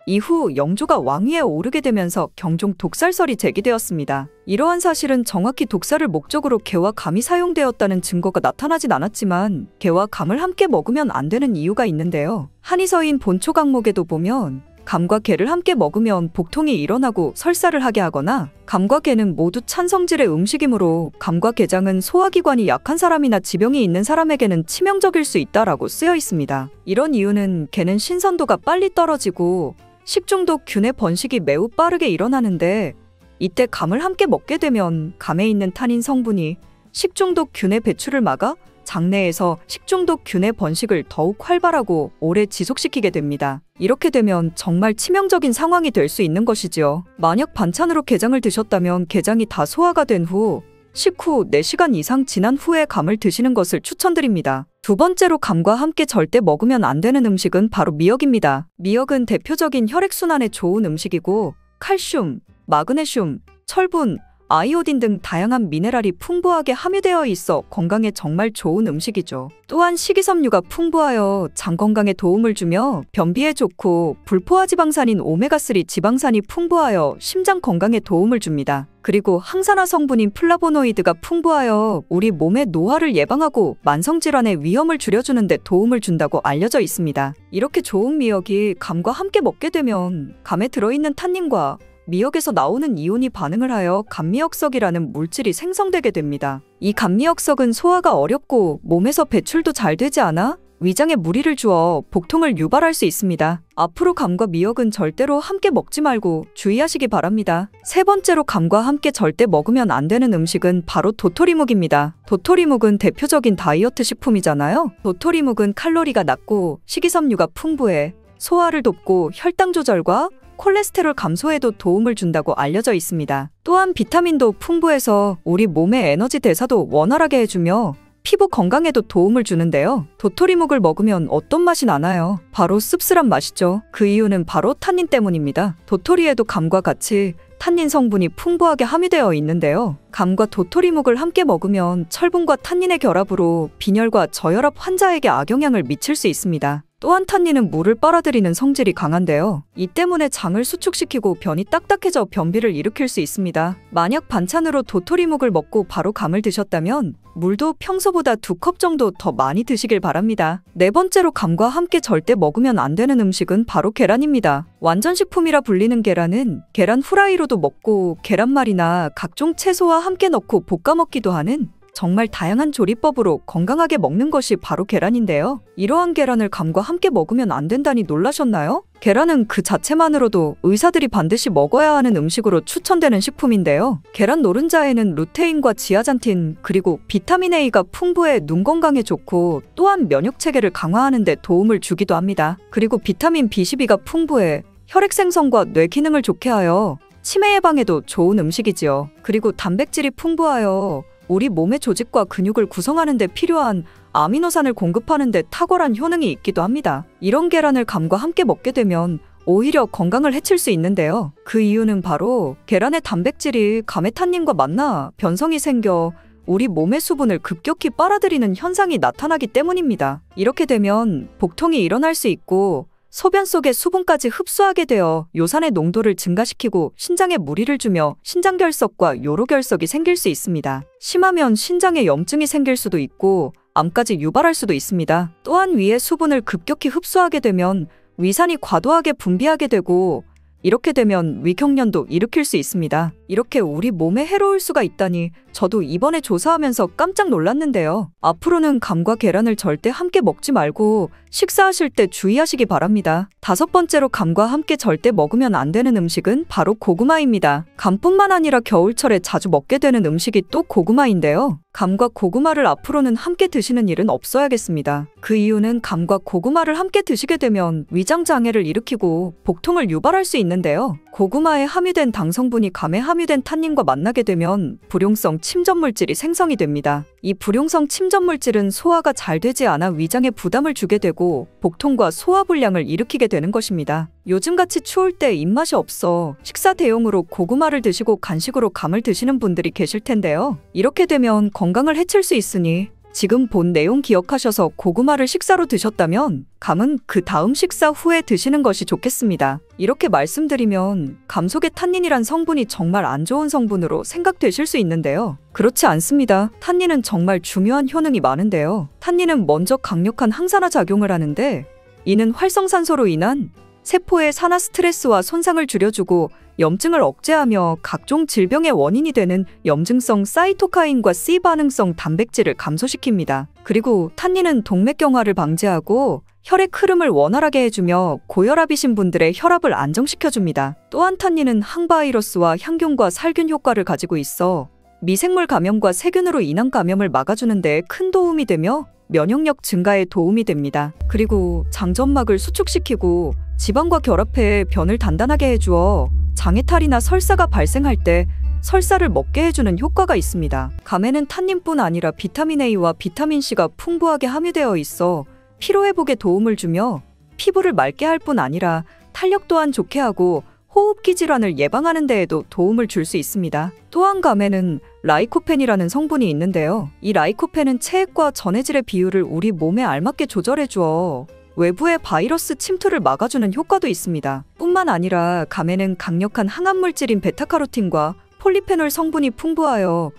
이후 영조가 왕위에 오르게 되면서 경종 독살설이 제기되었습니다. 이러한 사실은 정확히 독살을 목적으로 개와 감이 사용되었다는 증거가 나타나진 않았지만 개와 감을 함께 먹으면 안 되는 이유가 있는데요. 한의서인 본초 강목에도 보면 감과 게를 함께 먹으면 복통이 일어나고 설사를 하게 하거나 감과 게는 모두 찬 성질의 음식이므로 감과 게장은 소화기관이 약한 사람이나 지병이 있는 사람에게는 치명적일 수 있다라고 쓰여 있습니다. 이런 이유는 게는 신선도가 빨리 떨어지고 식중독 균의 번식이 매우 빠르게 일어나는데 이때 감을 함께 먹게 되면 감에 있는 타닌 성분이 식중독 균의 배출을 막아 장내에서 식중독 균의 번식을 더욱 활발하고 오래 지속시키게 됩니다. 이렇게 되면 정말 치명적인 상황이 될 수 있는 것이지요. 만약 반찬으로 게장을 드셨다면 게장이 다 소화가 된 후 식후 4시간 이상 지난 후에 감을 드시는 것을 추천드립니다. 두 번째로 감과 함께 절대 먹으면 안 되는 음식은 바로 미역입니다. 미역은 대표적인 혈액순환에 좋은 음식이고 칼슘, 마그네슘, 철분, 아이오딘 등 다양한 미네랄이 풍부하게 함유되어 있어 건강에 정말 좋은 음식이죠. 또한 식이섬유가 풍부하여 장 건강에 도움을 주며 변비에 좋고 불포화지방산인 오메가3 지방산이 풍부하여 심장 건강에 도움을 줍니다. 그리고 항산화 성분인 플라보노이드가 풍부하여 우리 몸의 노화를 예방하고 만성질환의 위험을 줄여주는 데 도움을 준다고 알려져 있습니다. 이렇게 좋은 미역이 감과 함께 먹게 되면 감에 들어있는 탄닌과 미역에서 나오는 이온이 반응을 하여 감미역석이라는 물질이 생성되게 됩니다. 이 감미역석은 소화가 어렵고 몸에서 배출도 잘 되지 않아 위장에 무리를 주어 복통을 유발할 수 있습니다. 앞으로 감과 미역은 절대로 함께 먹지 말고 주의하시기 바랍니다. 세 번째로 감과 함께 절대 먹으면 안 되는 음식은 바로 도토리묵입니다. 도토리묵은 대표적인 다이어트 식품이잖아요. 도토리묵은 칼로리가 낮고 식이섬유가 풍부해 소화를 돕고 혈당 조절과 콜레스테롤 감소에도 도움을 준다고 알려져 있습니다. 또한 비타민도 풍부해서 우리 몸의 에너지 대사도 원활하게 해주며 피부 건강에도 도움을 주는데요. 도토리묵을 먹으면 어떤 맛이 나나요? 바로 씁쓸한 맛이죠. 그 이유는 바로 탄닌 때문입니다. 도토리에도 감과 같이 탄닌 성분이 풍부하게 함유되어 있는데요. 감과 도토리묵을 함께 먹으면 철분과 탄닌의 결합으로 빈혈과 저혈압 환자에게 악영향을 미칠 수 있습니다. 또한 탄닌은 물을 빨아들이는 성질이 강한데요. 이 때문에 장을 수축시키고 변이 딱딱해져 변비를 일으킬 수 있습니다. 만약 반찬으로 도토리묵을 먹고 바로 감을 드셨다면 물도 평소보다 2컵 정도 더 많이 드시길 바랍니다. 네 번째로 감과 함께 절대 먹으면 안 되는 음식은 바로 계란입니다. 완전식품이라 불리는 계란은 계란 후라이로도 먹고 계란말이나 각종 채소와 함께 넣고 볶아 먹기도 하는 정말 다양한 조리법으로 건강하게 먹는 것이 바로 계란인데요. 이러한 계란을 감과 함께 먹으면 안 된다니 놀라셨나요? 계란은 그 자체만으로도 의사들이 반드시 먹어야 하는 음식으로 추천되는 식품인데요. 계란 노른자에는 루테인과 지아잔틴 그리고 비타민 A가 풍부해 눈 건강에 좋고 또한 면역체계를 강화하는 데 도움을 주기도 합니다. 그리고 비타민 B12가 풍부해 혈액 생성과 뇌 기능을 좋게 하여 치매 예방에도 좋은 음식이지요. 그리고 단백질이 풍부하여 우리 몸의 조직과 근육을 구성하는 데 필요한 아미노산을 공급하는 데 탁월한 효능이 있기도 합니다. 이런 계란을 감과 함께 먹게 되면 오히려 건강을 해칠 수 있는데요. 그 이유는 바로 계란의 단백질이 감의 탄닌과 만나 변성이 생겨 우리 몸의 수분을 급격히 빨아들이는 현상이 나타나기 때문입니다. 이렇게 되면 복통이 일어날 수 있고 소변 속의 수분까지 흡수하게 되어 요산의 농도를 증가시키고 신장에 무리를 주며 신장결석과 요로결석이 생길 수 있습니다. 심하면 신장에 염증이 생길 수도 있고 암까지 유발할 수도 있습니다. 또한 위의 수분을 급격히 흡수하게 되면 위산이 과도하게 분비하게 되고 이렇게 되면 위경련도 일으킬 수 있습니다. 이렇게 우리 몸에 해로울 수가 있다니 저도 이번에 조사하면서 깜짝 놀랐는데요. 앞으로는 감과 계란을 절대 함께 먹지 말고 식사하실 때 주의하시기 바랍니다. 5번째로 감과 함께 절대 먹으면 안 되는 음식은 바로 고구마입니다. 감뿐만 아니라 겨울철에 자주 먹게 되는 음식이 또 고구마인데요. 감과 고구마를 앞으로는 함께 드시는 일은 없어야겠습니다. 그 이유는 감과 고구마를 함께 드시게 되면 위장 장애를 일으키고 복통을 유발할 수 있는데요. 고구마에 함유된 당 성분이 감에 함유된 탄닌과 만나게 되면 불용성 침전 물질이 생성이 됩니다. 이 불용성 침전 물질은 소화가 잘 되지 않아 위장에 부담을 주게 되고 복통과 소화불량을 일으키게 되는 것입니다. 요즘같이 추울 때 입맛이 없어 식사 대용으로 고구마를 드시고 간식으로 감을 드시는 분들이 계실 텐데요. 이렇게 되면 건강을 해칠 수 있으니 지금 본 내용 기억하셔서 고구마를 식사로 드셨다면 감은 그 다음 식사 후에 드시는 것이 좋겠습니다. 이렇게 말씀드리면 감 속의 탄닌이란 성분이 정말 안 좋은 성분으로 생각되실 수 있는데요. 그렇지 않습니다. 탄닌은 정말 중요한 효능이 많은데요. 탄닌은 먼저 강력한 항산화 작용을 하는데 이는 활성산소로 인한 세포의 산화 스트레스와 손상을 줄여주고 염증을 억제하며 각종 질병의 원인이 되는 염증성 사이토카인과 C 반응성 단백질을 감소시킵니다. 그리고 탄닌은 동맥경화를 방지하고 혈액 흐름을 원활하게 해주며 고혈압이신 분들의 혈압을 안정시켜줍니다. 또한 탄닌은 항바이러스와 향균과 살균 효과를 가지고 있어 미생물 감염과 세균으로 인한 감염을 막아주는 데 큰 도움이 되며 면역력 증가에 도움이 됩니다. 그리고 장점막을 수축시키고 지방과 결합해 변을 단단하게 해주어 장애탈이나 설사가 발생할 때 설사를 먹게 해주는 효과가 있습니다. 감에는 탄닌뿐 아니라 비타민 A와 비타민 C가 풍부하게 함유되어 있어 피로회복에 도움을 주며 피부를 맑게 할 뿐 아니라 탄력 또한 좋게 하고 호흡기 질환을 예방하는 데에도 도움을 줄 수 있습니다. 또한 감에는 라이코펜이라는 성분이 있는데요. 이 라이코펜은 체액과 전해질의 비율을 우리 몸에 알맞게 조절해 주어 외부의 바이러스 침투를 막아주는 효과도 있습니다. 뿐만 아니라 감에는 강력한 항암물질인 베타카로틴과 폴리페놀 성분이 풍부하여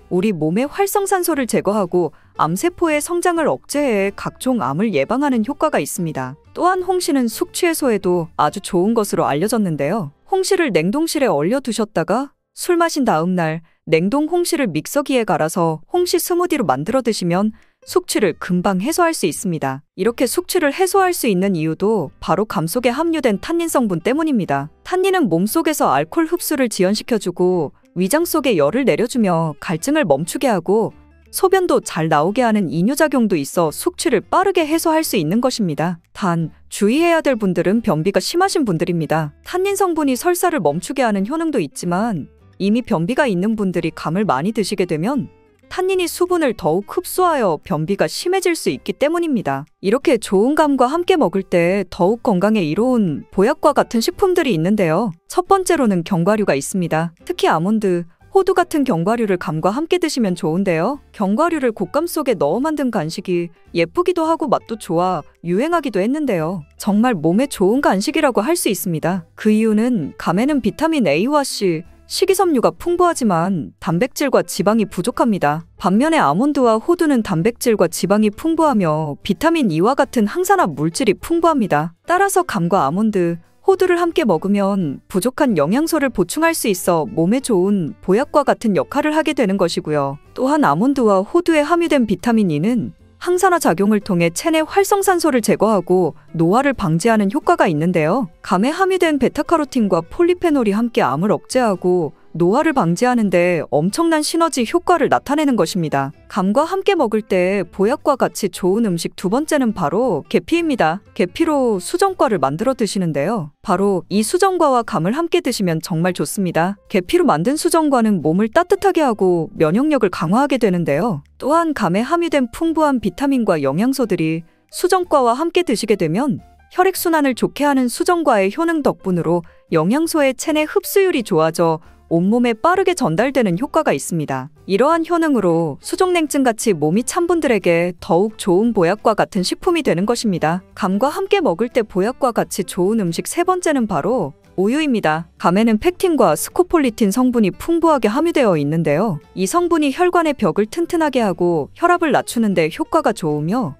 우리 몸의 활성산소를 제거하고 암세포의 성장을 억제해 각종 암을 예방하는 효과가 있습니다. 또한 홍시는 숙취 해소에도 아주 좋은 것으로 알려졌는데요. 홍시를 냉동실에 얼려두셨다가 술 마신 다음 날 냉동 홍시를 믹서기에 갈아서 홍시 스무디로 만들어 드시면 숙취를 금방 해소할 수 있습니다. 이렇게 숙취를 해소할 수 있는 이유도 바로 감 속에 함유된 탄닌 성분 때문입니다. 탄닌은 몸속에서 알코올 흡수를 지연시켜주고 위장 속에 열을 내려주며 갈증을 멈추게 하고 소변도 잘 나오게 하는 이뇨작용도 있어 숙취를 빠르게 해소할 수 있는 것입니다. 단, 주의해야 될 분들은 변비가 심하신 분들입니다. 탄닌 성분이 설사를 멈추게 하는 효능도 있지만 이미 변비가 있는 분들이 감을 많이 드시게 되면 탄닌이 수분을 더욱 흡수하여 변비가 심해질 수 있기 때문입니다. 이렇게 좋은 감과 함께 먹을 때 더욱 건강에 이로운 보약과 같은 식품들이 있는데요. 첫 번째로는 견과류가 있습니다. 특히 아몬드, 호두 같은 견과류를 감과 함께 드시면 좋은데요. 견과류를 곶감 속에 넣어 만든 간식이 예쁘기도 하고 맛도 좋아 유행하기도 했는데요. 정말 몸에 좋은 간식이라고 할 수 있습니다. 그 이유는 감에는 비타민 A와 C, 식이섬유가 풍부하지만 단백질과 지방이 부족합니다. 반면에 아몬드와 호두는 단백질과 지방이 풍부하며 비타민 E와 같은 항산화 물질이 풍부합니다. 따라서 감과 아몬드, 호두를 함께 먹으면 부족한 영양소를 보충할 수 있어 몸에 좋은 보약과 같은 역할을 하게 되는 것이고요. 또한 아몬드와 호두에 함유된 비타민 E는 항산화 작용을 통해 체내 활성산소를 제거하고 노화를 방지하는 효과가 있는데요. 감에 함유된 베타카로틴과 폴리페놀이 함께 암을 억제하고 노화를 방지하는 데 엄청난 시너지 효과를 나타내는 것입니다. 감과 함께 먹을 때 보약과 같이 좋은 음식 두 번째는 바로 계피입니다. 계피로 수정과를 만들어 드시는데요. 바로 이 수정과와 감을 함께 드시면 정말 좋습니다. 계피로 만든 수정과는 몸을 따뜻하게 하고 면역력을 강화하게 되는데요. 또한 감에 함유된 풍부한 비타민과 영양소들이 수정과와 함께 드시게 되면 혈액순환을 좋게 하는 수정과의 효능 덕분으로 영양소의 체내 흡수율이 좋아져 온몸에 빠르게 전달되는 효과가 있습니다. 이러한 효능으로 수족냉증같이 몸이 찬 분들에게 더욱 좋은 보약과 같은 식품이 되는 것입니다. 감과 함께 먹을 때 보약과 같이 좋은 음식 세 번째는 바로 우유입니다. 감에는 팩틴과 스코폴리틴 성분이 풍부하게 함유되어 있는데요. 이 성분이 혈관의 벽을 튼튼하게 하고 혈압을 낮추는 데 효과가 좋으며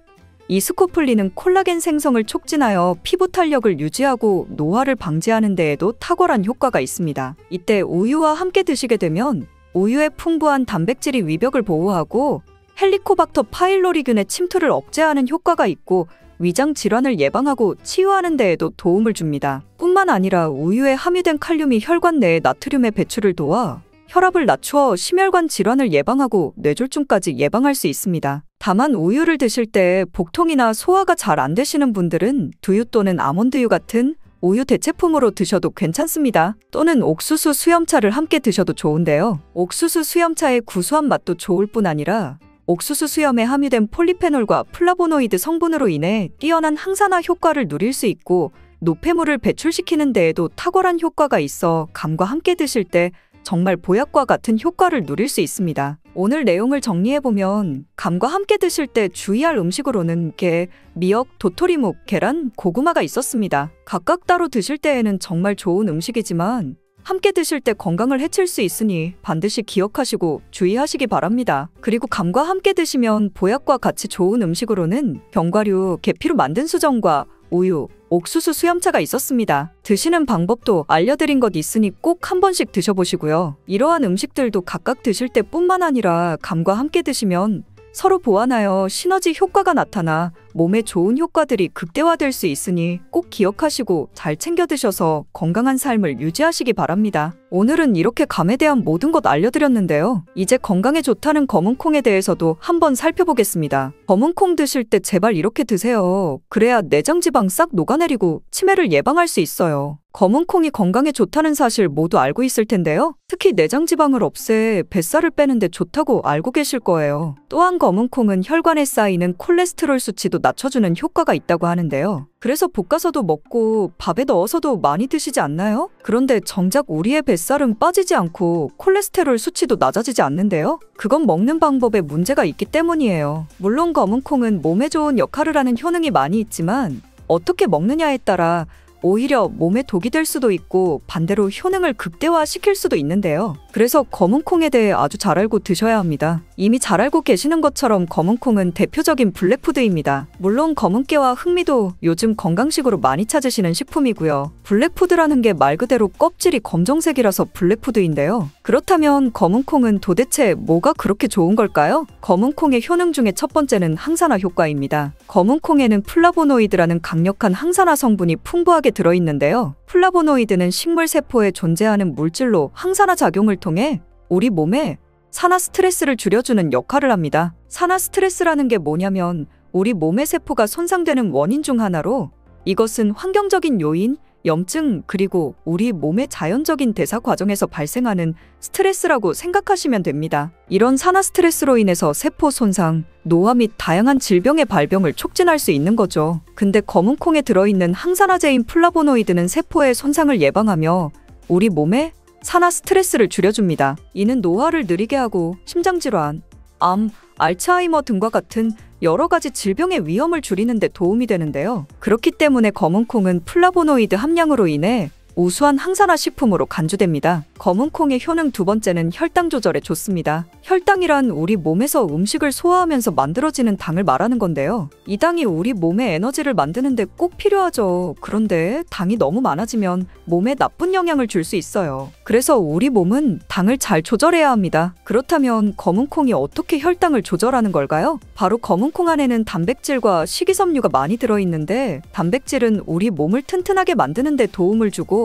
이스코플린은 콜라겐 생성을 촉진하여 피부 탄력을 유지하고 노화를 방지하는 데에도 탁월한 효과가 있습니다. 이때 우유와 함께 드시게 되면 우유의 풍부한 단백질이 위벽을 보호하고 헬리코박터 파일로리균의 침투를 억제하는 효과가 있고 위장 질환을 예방하고 치유하는 데에도 도움을 줍니다. 뿐만 아니라 우유에 함유된 칼륨이 혈관 내에 나트륨의 배출을 도와 혈압을 낮추어 심혈관 질환을 예방하고 뇌졸중까지 예방할 수 있습니다. 다만 우유를 드실 때 복통이나 소화가 잘 안 되시는 분들은 두유 또는 아몬드유 같은 우유 대체품으로 드셔도 괜찮습니다. 또는 옥수수 수염차를 함께 드셔도 좋은데요. 옥수수 수염차의 구수한 맛도 좋을 뿐 아니라 옥수수 수염에 함유된 폴리페놀과 플라보노이드 성분으로 인해 뛰어난 항산화 효과를 누릴 수 있고 노폐물을 배출시키는 데에도 탁월한 효과가 있어 감과 함께 드실 때 정말 보약과 같은 효과를 누릴 수 있습니다. 오늘 내용을 정리해보면 감과 함께 드실 때 주의할 음식으로는 게, 미역, 도토리묵, 계란, 고구마가 있었습니다. 각각 따로 드실 때에는 정말 좋은 음식이지만 함께 드실 때 건강을 해칠 수 있으니 반드시 기억하시고 주의하시기 바랍니다. 그리고 감과 함께 드시면 보약과 같이 좋은 음식으로는 견과류, 계피로 만든 수정과 우유, 옥수수 수염차가 있었습니다. 드시는 방법도 알려드린 것 있으니 꼭 한 번씩 드셔보시고요. 이러한 음식들도 각각 드실 때뿐만 아니라 감과 함께 드시면 서로 보완하여 시너지 효과가 나타나 몸에 좋은 효과들이 극대화될 수 있으니 꼭 기억하시고 잘 챙겨 드셔서 건강한 삶을 유지하시기 바랍니다. 오늘은 이렇게 감에 대한 모든 것 알려드렸는데요. 이제 건강에 좋다는 검은콩에 대해서도 한번 살펴보겠습니다. 검은콩 드실 때 제발 이렇게 드세요. 그래야 내장 지방 싹 녹아내리고 치매를 예방할 수 있어요. 검은콩이 건강에 좋다는 사실 모두 알고 있을 텐데요. 특히 내장 지방을 없애 뱃살을 빼는데 좋다고 알고 계실 거예요. 또한 검은콩은 혈관에 쌓이는 콜레스테롤 수치도 낮춰주는 효과가 있다고 하는데요. 그래서 볶아서도 먹고 밥에 넣어서도 많이 드시지 않나요? 그런데 정작 우리의 뱃살은 빠지지 않고 콜레스테롤 수치도 낮아지지 않는데요. 그건 먹는 방법에 문제가 있기 때문이에요. 물론 검은콩은 몸에 좋은 역할을 하는 효능이 많이 있지만 어떻게 먹느냐에 따라 오히려 몸에 독이 될 수도 있고 반대로 효능을 극대화시킬 수도 있는데요. 그래서 검은콩에 대해 아주 잘 알고 드셔야 합니다. 이미 잘 알고 계시는 것처럼 검은콩은 대표적인 블랙푸드입니다. 물론 검은깨와 흑미도 요즘 건강식으로 많이 찾으시는 식품이고요. 블랙푸드라는 게 말 그대로 껍질이 검정색이라서 블랙푸드인데요. 그렇다면 검은콩은 도대체 뭐가 그렇게 좋은 걸까요? 검은콩의 효능 중에 첫 번째는 항산화 효과입니다. 검은콩에는 플라보노이드라는 강력한 항산화 성분이 풍부하게 들어있는데요. 플라보노이드는 식물 세포에 존재하는 물질로 항산화 작용을 통해 우리 몸에 산화 스트레스를 줄여주는 역할을 합니다. 산화 스트레스라는 게 뭐냐면 우리 몸의 세포가 손상되는 원인 중 하나로 이것은 환경적인 요인, 염증, 그리고 우리 몸의 자연적인 대사 과정에서 발생하는 스트레스라고 생각하시면 됩니다. 이런 산화 스트레스로 인해서 세포 손상, 노화 및 다양한 질병의 발병을 촉진할 수 있는 거죠. 근데 검은콩에 들어있는 항산화제인 플라보노이드는 세포의 손상을 예방하며 우리 몸에 산화 스트레스를 줄여줍니다. 이는 노화를 느리게 하고 심장질환, 암, 알츠하이머 등과 같은 여러 가지 질병의 위험을 줄이는 데 도움이 되는데요. 그렇기 때문에 검은콩은 플라보노이드 함량으로 인해 우수한 항산화 식품으로 간주됩니다. 검은콩의 효능 두 번째는 혈당 조절에 좋습니다. 혈당이란 우리 몸에서 음식을 소화하면서 만들어지는 당을 말하는 건데요. 이 당이 우리 몸의 에너지를 만드는데 꼭 필요하죠. 그런데 당이 너무 많아지면 몸에 나쁜 영향을 줄 수 있어요. 그래서 우리 몸은 당을 잘 조절해야 합니다. 그렇다면 검은콩이 어떻게 혈당을 조절하는 걸까요? 바로 검은콩 안에는 단백질과 식이섬유가 많이 들어있는데 단백질은 우리 몸을 튼튼하게 만드는 데 도움을 주고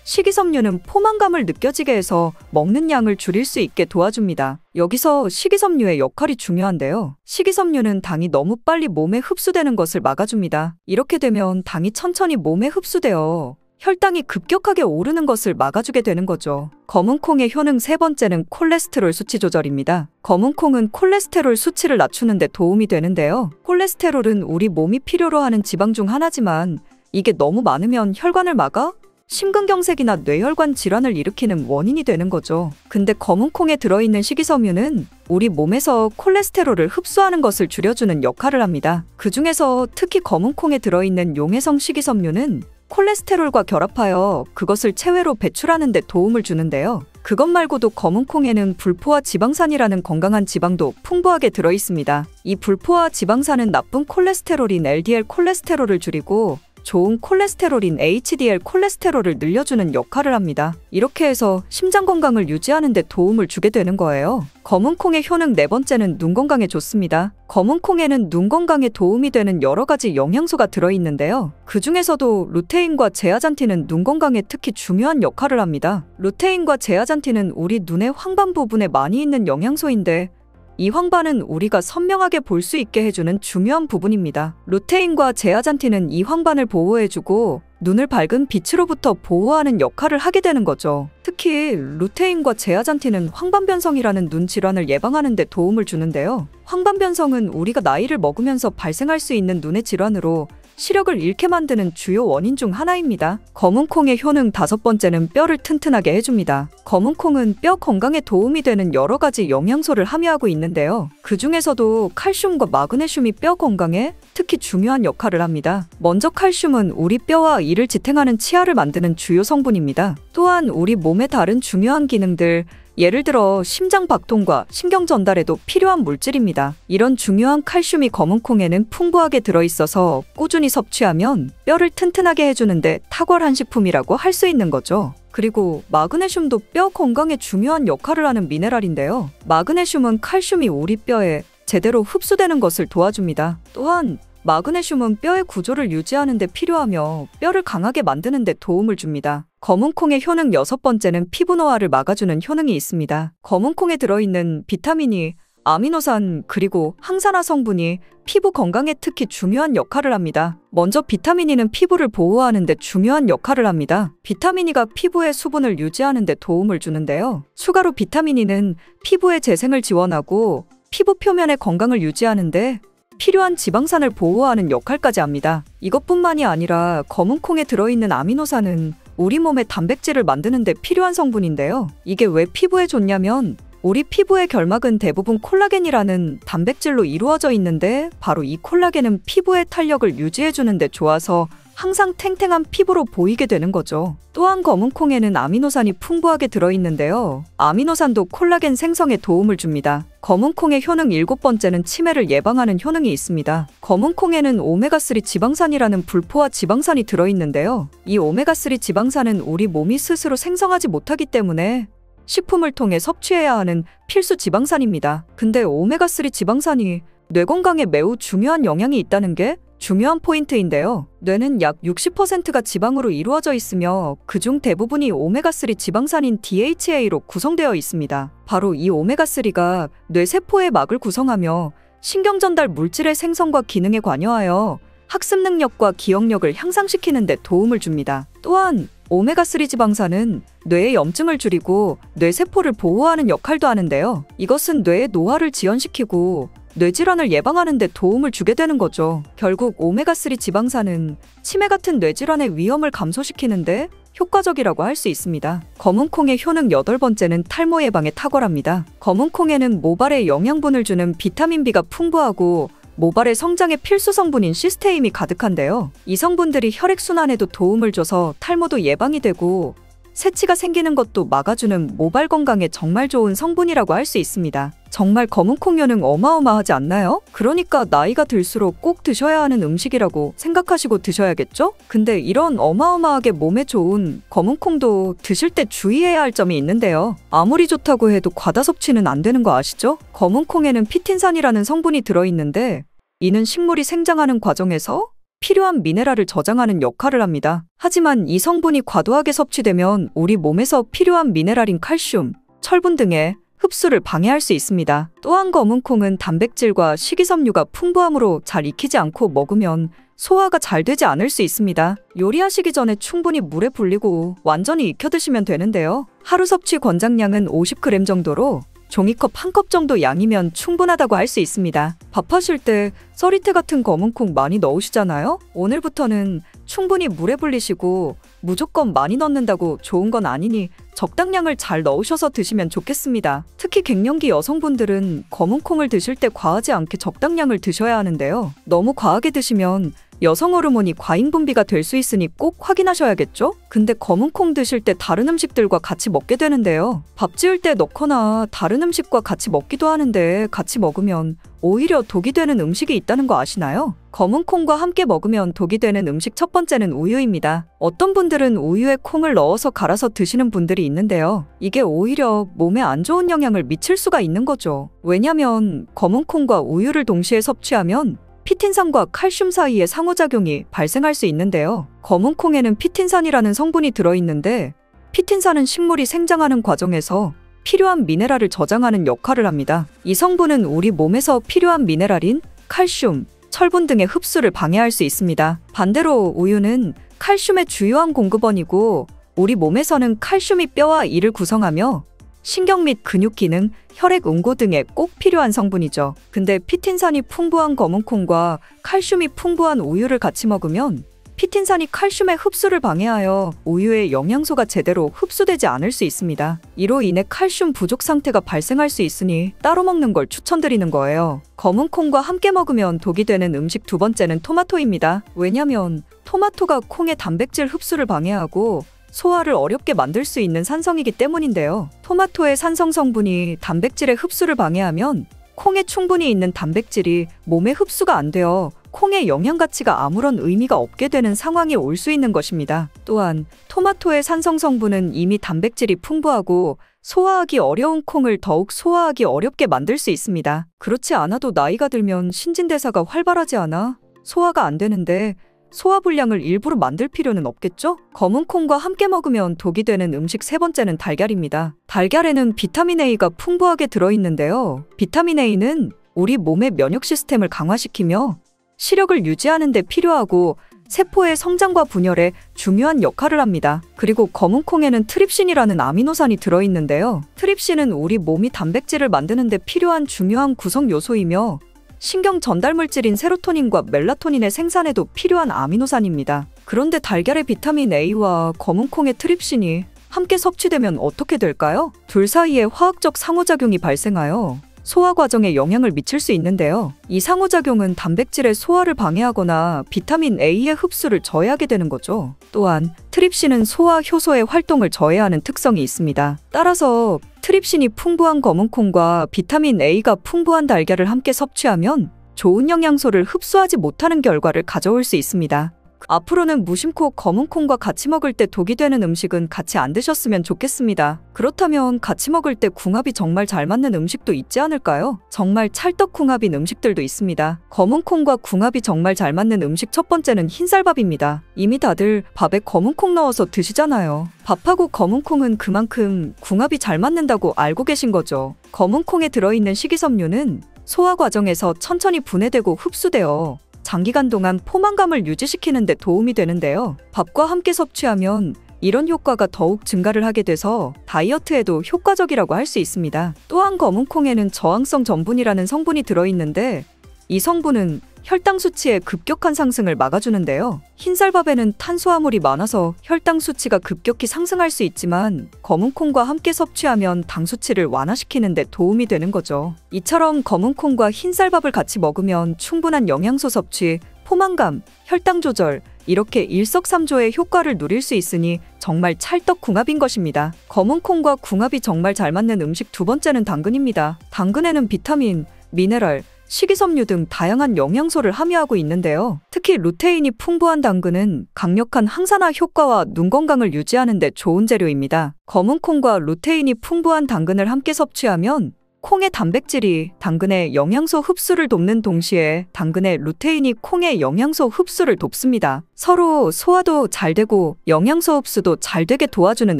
식이섬유는 포만감을 느껴지게 해서 먹는 양을 줄일 수 있게 도와줍니다. 여기서 식이섬유의 역할이 중요한데요. 식이섬유는 당이 너무 빨리 몸에 흡수되는 것을 막아줍니다. 이렇게 되면 당이 천천히 몸에 흡수되어 혈당이 급격하게 오르는 것을 막아주게 되는 거죠. 검은콩의 효능 세 번째는 콜레스테롤 수치 조절입니다. 검은콩은 콜레스테롤 수치를 낮추는 데 도움이 되는데요. 콜레스테롤은 우리 몸이 필요로 하는 지방 중 하나지만 이게 너무 많으면 혈관을 막아 심근경색이나 뇌혈관 질환을 일으키는 원인이 되는 거죠. 근데 검은콩에 들어있는 식이섬유는 우리 몸에서 콜레스테롤을 흡수하는 것을 줄여주는 역할을 합니다. 그 중에서 특히 검은콩에 들어있는 용해성 식이섬유는 콜레스테롤과 결합하여 그것을 체외로 배출하는 데 도움을 주는데요. 그것 말고도 검은 콩에는 불포화 지방산이라는 건강한 지방도 풍부하게 들어있습니다. 이 불포화 지방산은 나쁜 콜레스테롤인 LDL 콜레스테롤을 줄이고 좋은 콜레스테롤인 HDL 콜레스테롤을 늘려주는 역할을 합니다. 이렇게 해서 심장 건강을 유지하는 데 도움을 주게 되는 거예요. 검은 콩의 효능 네 번째는 눈 건강에 좋습니다. 검은 콩에는 눈 건강에 도움이 되는 여러 가지 영양소가 들어있는데요. 그 중에서도 루테인과 제아잔틴은 눈 건강에 특히 중요한 역할을 합니다. 루테인과 제아잔틴은 우리 눈의 황반 부분에 많이 있는 영양소인데 이 황반은 우리가 선명하게 볼 수 있게 해주는 중요한 부분입니다. 루테인과 제아잔틴은 이 황반을 보호해주고 눈을 밝은 빛으로부터 보호하는 역할을 하게 되는 거죠. 특히 루테인과 제아잔틴은 황반변성이라는 눈 질환을 예방하는 데 도움을 주는데요. 황반변성은 우리가 나이를 먹으면서 발생할 수 있는 눈의 질환으로 시력을 잃게 만드는 주요 원인 중 하나입니다. 검은 콩의 효능 다섯 번째는 뼈를 튼튼하게 해줍니다. 검은 콩은 뼈 건강에 도움이 되는 여러 가지 영양소를 함유하고 있는데요. 그 중에서도 칼슘과 마그네슘이 뼈 건강에 특히 중요한 역할을 합니다. 먼저 칼슘은 우리 뼈와 이를 지탱하는 치아를 만드는 주요 성분입니다. 또한 우리 몸의 다른 중요한 기능들, 예를 들어 심장 박동과 신경 전달에도 필요한 물질입니다. 이런 중요한 칼슘이 검은 콩에는 풍부하게 들어있어서 꾸준히 섭취하면 뼈를 튼튼하게 해주는데 탁월한 식품이라고 할 수 있는 거죠. 그리고 마그네슘도 뼈 건강에 중요한 역할을 하는 미네랄인데요. 마그네슘은 칼슘이 우리 뼈에 제대로 흡수되는 것을 도와줍니다. 또한 마그네슘은 뼈의 구조를 유지하는 데 필요하며 뼈를 강하게 만드는 데 도움을 줍니다. 검은 콩의 효능 여섯 번째는 피부 노화를 막아주는 효능이 있습니다. 검은 콩에 들어있는 비타민이, 아미노산, 그리고 항산화 성분이 피부 건강에 특히 중요한 역할을 합니다. 먼저 비타민 E는 피부를 보호하는 데 중요한 역할을 합니다. 비타민 E가 피부의 수분을 유지하는 데 도움을 주는데요. 추가로 비타민 E는 피부의 재생을 지원하고 피부 표면의 건강을 유지하는데 필요한 지방산을 보호하는 역할까지 합니다. 이것뿐만이 아니라 검은 콩에 들어있는 아미노산은 우리 몸의 단백질을 만드는 데 필요한 성분인데요. 이게 왜 피부에 좋냐면 우리 피부의 결막은 대부분 콜라겐이라는 단백질로 이루어져 있는데 바로 이 콜라겐은 피부의 탄력을 유지해주는 데 좋아서 항상 탱탱한 피부로 보이게 되는 거죠. 또한 검은 콩에는 아미노산이 풍부하게 들어있는데요. 아미노산도 콜라겐 생성에 도움을 줍니다. 검은 콩의 효능 일곱 번째는 치매를 예방하는 효능이 있습니다. 검은 콩에는 오메가3 지방산이라는 불포화 지방산이 들어있는데요. 이 오메가3 지방산은 우리 몸이 스스로 생성하지 못하기 때문에 식품을 통해 섭취해야 하는 필수 지방산입니다. 근데 오메가3 지방산이 뇌 건강에 매우 중요한 영향이 있다는 게 중요한 포인트인데요. 뇌는 약 60%가 지방으로 이루어져 있으며 그중 대부분이 오메가3 지방산인 DHA로 구성되어 있습니다. 바로 이 오메가3가 뇌세포의 막을 구성하며 신경전달 물질의 생성과 기능에 관여하여 학습 능력과 기억력을 향상시키는 데 도움을 줍니다. 또한 오메가3 지방산은 뇌의 염증을 줄이고 뇌세포를 보호하는 역할도 하는데요. 이것은 뇌의 노화를 지연시키고 뇌질환을 예방하는 데 도움을 주게 되는 거죠. 결국 오메가3 지방산은 치매 같은 뇌질환의 위험을 감소시키는데 효과적이라고 할 수 있습니다. 검은 콩의 효능 여덟 번째는 탈모 예방에 탁월합니다. 검은 콩에는 모발에 영양분을 주는 비타민 B가 풍부하고 모발의 성장에 필수 성분인 시스테인이 가득한데요. 이 성분들이 혈액순환에도 도움을 줘서 탈모도 예방이 되고 새치가 생기는 것도 막아주는 모발 건강에 정말 좋은 성분이라고 할 수 있습니다. 정말 검은 콩 효능 어마어마하지 않나요? 그러니까 나이가 들수록 꼭 드셔야 하는 음식이라고 생각하시고 드셔야겠죠? 근데 이런 어마어마하게 몸에 좋은 검은 콩도 드실 때 주의해야 할 점이 있는데요. 아무리 좋다고 해도 과다 섭취는 안 되는 거 아시죠? 검은 콩에는 피틴산이라는 성분이 들어있는데 이는 식물이 생장하는 과정에서 필요한 미네랄을 저장하는 역할을 합니다. 하지만 이 성분이 과도하게 섭취되면 우리 몸에서 필요한 미네랄인 칼슘, 철분 등의 흡수를 방해할 수 있습니다. 또한 검은 콩은 단백질과 식이섬유가 풍부하므로 잘 익히지 않고 먹으면 소화가 잘 되지 않을 수 있습니다. 요리하시기 전에 충분히 물에 불리고 완전히 익혀 드시면 되는데요. 하루 섭취 권장량은 50g 정도로 종이컵 한 컵 정도 양이면 충분하다고 할 수 있습니다. 밥하실 때 썰이태 같은 검은 콩 많이 넣으시잖아요? 오늘부터는 충분히 물에 불리시고 무조건 많이 넣는다고 좋은 건 아니니 적당량을 잘 넣으셔서 드시면 좋겠습니다. 특히 갱년기 여성분들은 검은 콩을 드실 때 과하지 않게 적당량을 드셔야 하는데요. 너무 과하게 드시면 여성 호르몬이 과잉 분비가 될 수 있으니 꼭 확인하셔야겠죠? 근데 검은 콩 드실 때 다른 음식들과 같이 먹게 되는데요. 밥 지을 때 넣거나 다른 음식과 같이 먹기도 하는데 같이 먹으면 오히려 독이 되는 음식이 있다는 거 아시나요? 검은 콩과 함께 먹으면 독이 되는 음식 첫 번째는 우유입니다. 어떤 분들은 우유에 콩을 넣어서 갈아서 드시는 분들이 있는데요. 이게 오히려 몸에 안 좋은 영향을 미칠 수가 있는 거죠. 왜냐면 검은 콩과 우유를 동시에 섭취하면 피틴산과 칼슘 사이의 상호작용이 발생할 수 있는데요. 검은 콩에는 피틴산이라는 성분이 들어있는데 피틴산은 식물이 생장하는 과정에서 필요한 미네랄을 저장하는 역할을 합니다. 이 성분은 우리 몸에서 필요한 미네랄인 칼슘, 철분 등의 흡수를 방해할 수 있습니다. 반대로 우유는 칼슘의 주요한 공급원이고 우리 몸에서는 칼슘이 뼈와 이를 구성하며 신경 및 근육 기능, 혈액 응고 등에 꼭 필요한 성분이죠. 근데 피틴산이 풍부한 검은 콩과 칼슘이 풍부한 우유를 같이 먹으면 피틴산이 칼슘의 흡수를 방해하여 우유의 영양소가 제대로 흡수되지 않을 수 있습니다. 이로 인해 칼슘 부족 상태가 발생할 수 있으니 따로 먹는 걸 추천드리는 거예요. 검은 콩과 함께 먹으면 독이 되는 음식 두 번째는 토마토입니다. 왜냐면 토마토가 콩의 단백질 흡수를 방해하고 소화를 어렵게 만들 수 있는 산성이기 때문인데요. 토마토의 산성 성분이 단백질의 흡수를 방해하면 콩에 충분히 있는 단백질이 몸에 흡수가 안 되어 콩의 영양 가치가 아무런 의미가 없게 되는 상황이 올 수 있는 것입니다. 또한 토마토의 산성 성분은 이미 단백질이 풍부하고 소화하기 어려운 콩을 더욱 소화하기 어렵게 만들 수 있습니다. 그렇지 않아도 나이가 들면 신진대사가 활발하지 않아 소화가 안 되는데 소화불량을 일부러 만들 필요는 없겠죠? 검은 콩과 함께 먹으면 독이 되는 음식 세 번째는 달걀입니다. 달걀에는 비타민 A가 풍부하게 들어있는데요. 비타민 A는 우리 몸의 면역 시스템을 강화시키며 시력을 유지하는 데 필요하고 세포의 성장과 분열에 중요한 역할을 합니다. 그리고 검은 콩에는 트립신이라는 아미노산이 들어있는데요. 트립신은 우리 몸이 단백질을 만드는 데 필요한 중요한 구성 요소이며 신경 전달 물질인 세로토닌과 멜라토닌의 생산에도 필요한 아미노산입니다. 그런데 달걀의 비타민 A와 검은 콩의 트립신이 함께 섭취되면 어떻게 될까요? 둘 사이에 화학적 상호작용이 발생하여 소화 과정에 영향을 미칠 수 있는데요. 이 상호작용은 단백질의 소화를 방해하거나 비타민 A의 흡수를 저해하게 되는 거죠. 또한 트립신은 소화 효소의 활동을 저해하는 특성이 있습니다. 따라서 트립신이 풍부한 검은 콩과 비타민 A가 풍부한 달걀을 함께 섭취하면 좋은 영양소를 흡수하지 못하는 결과를 가져올 수 있습니다. 앞으로는 무심코 검은 콩과 같이 먹을 때 독이 되는 음식은 같이 안 드셨으면 좋겠습니다. 그렇다면 같이 먹을 때 궁합이 정말 잘 맞는 음식도 있지 않을까요? 정말 찰떡궁합인 음식들도 있습니다. 검은 콩과 궁합이 정말 잘 맞는 음식 첫 번째는 흰쌀밥입니다. 이미 다들 밥에 검은 콩 넣어서 드시잖아요. 밥하고 검은 콩은 그만큼 궁합이 잘 맞는다고 알고 계신 거죠. 검은 콩에 들어있는 식이섬유는 소화 과정에서 천천히 분해되고 흡수되어 장기간 동안 포만감을 유지시키는 데 도움이 되는데요. 밥과 함께 섭취하면 이런 효과가 더욱 증가를 하게 돼서 다이어트에도 효과적이라고 할 수 있습니다. 또한 검은 콩에는 저항성 전분이라는 성분이 들어있는데 이 성분은 혈당 수치의 급격한 상승을 막아주는데요. 흰쌀밥에는 탄수화물이 많아서 혈당 수치가 급격히 상승할 수 있지만 검은 콩과 함께 섭취하면 당 수치를 완화시키는 데 도움이 되는 거죠. 이처럼 검은 콩과 흰쌀밥을 같이 먹으면 충분한 영양소 섭취, 포만감, 혈당 조절 이렇게 일석삼조의 효과를 누릴 수 있으니 정말 찰떡궁합인 것입니다. 검은 콩과 궁합이 정말 잘 맞는 음식 두 번째는 당근입니다. 당근에는 비타민, 미네랄, 식이섬유 등 다양한 영양소를 함유하고 있는데요. 특히 루테인이 풍부한 당근은 강력한 항산화 효과와 눈 건강을 유지하는 데 좋은 재료입니다. 검은 콩과 루테인이 풍부한 당근을 함께 섭취하면 콩의 단백질이 당근의 영양소 흡수를 돕는 동시에 당근의 루테인이 콩의 영양소 흡수를 돕습니다. 서로 소화도 잘 되고 영양소 흡수도 잘 되게 도와주는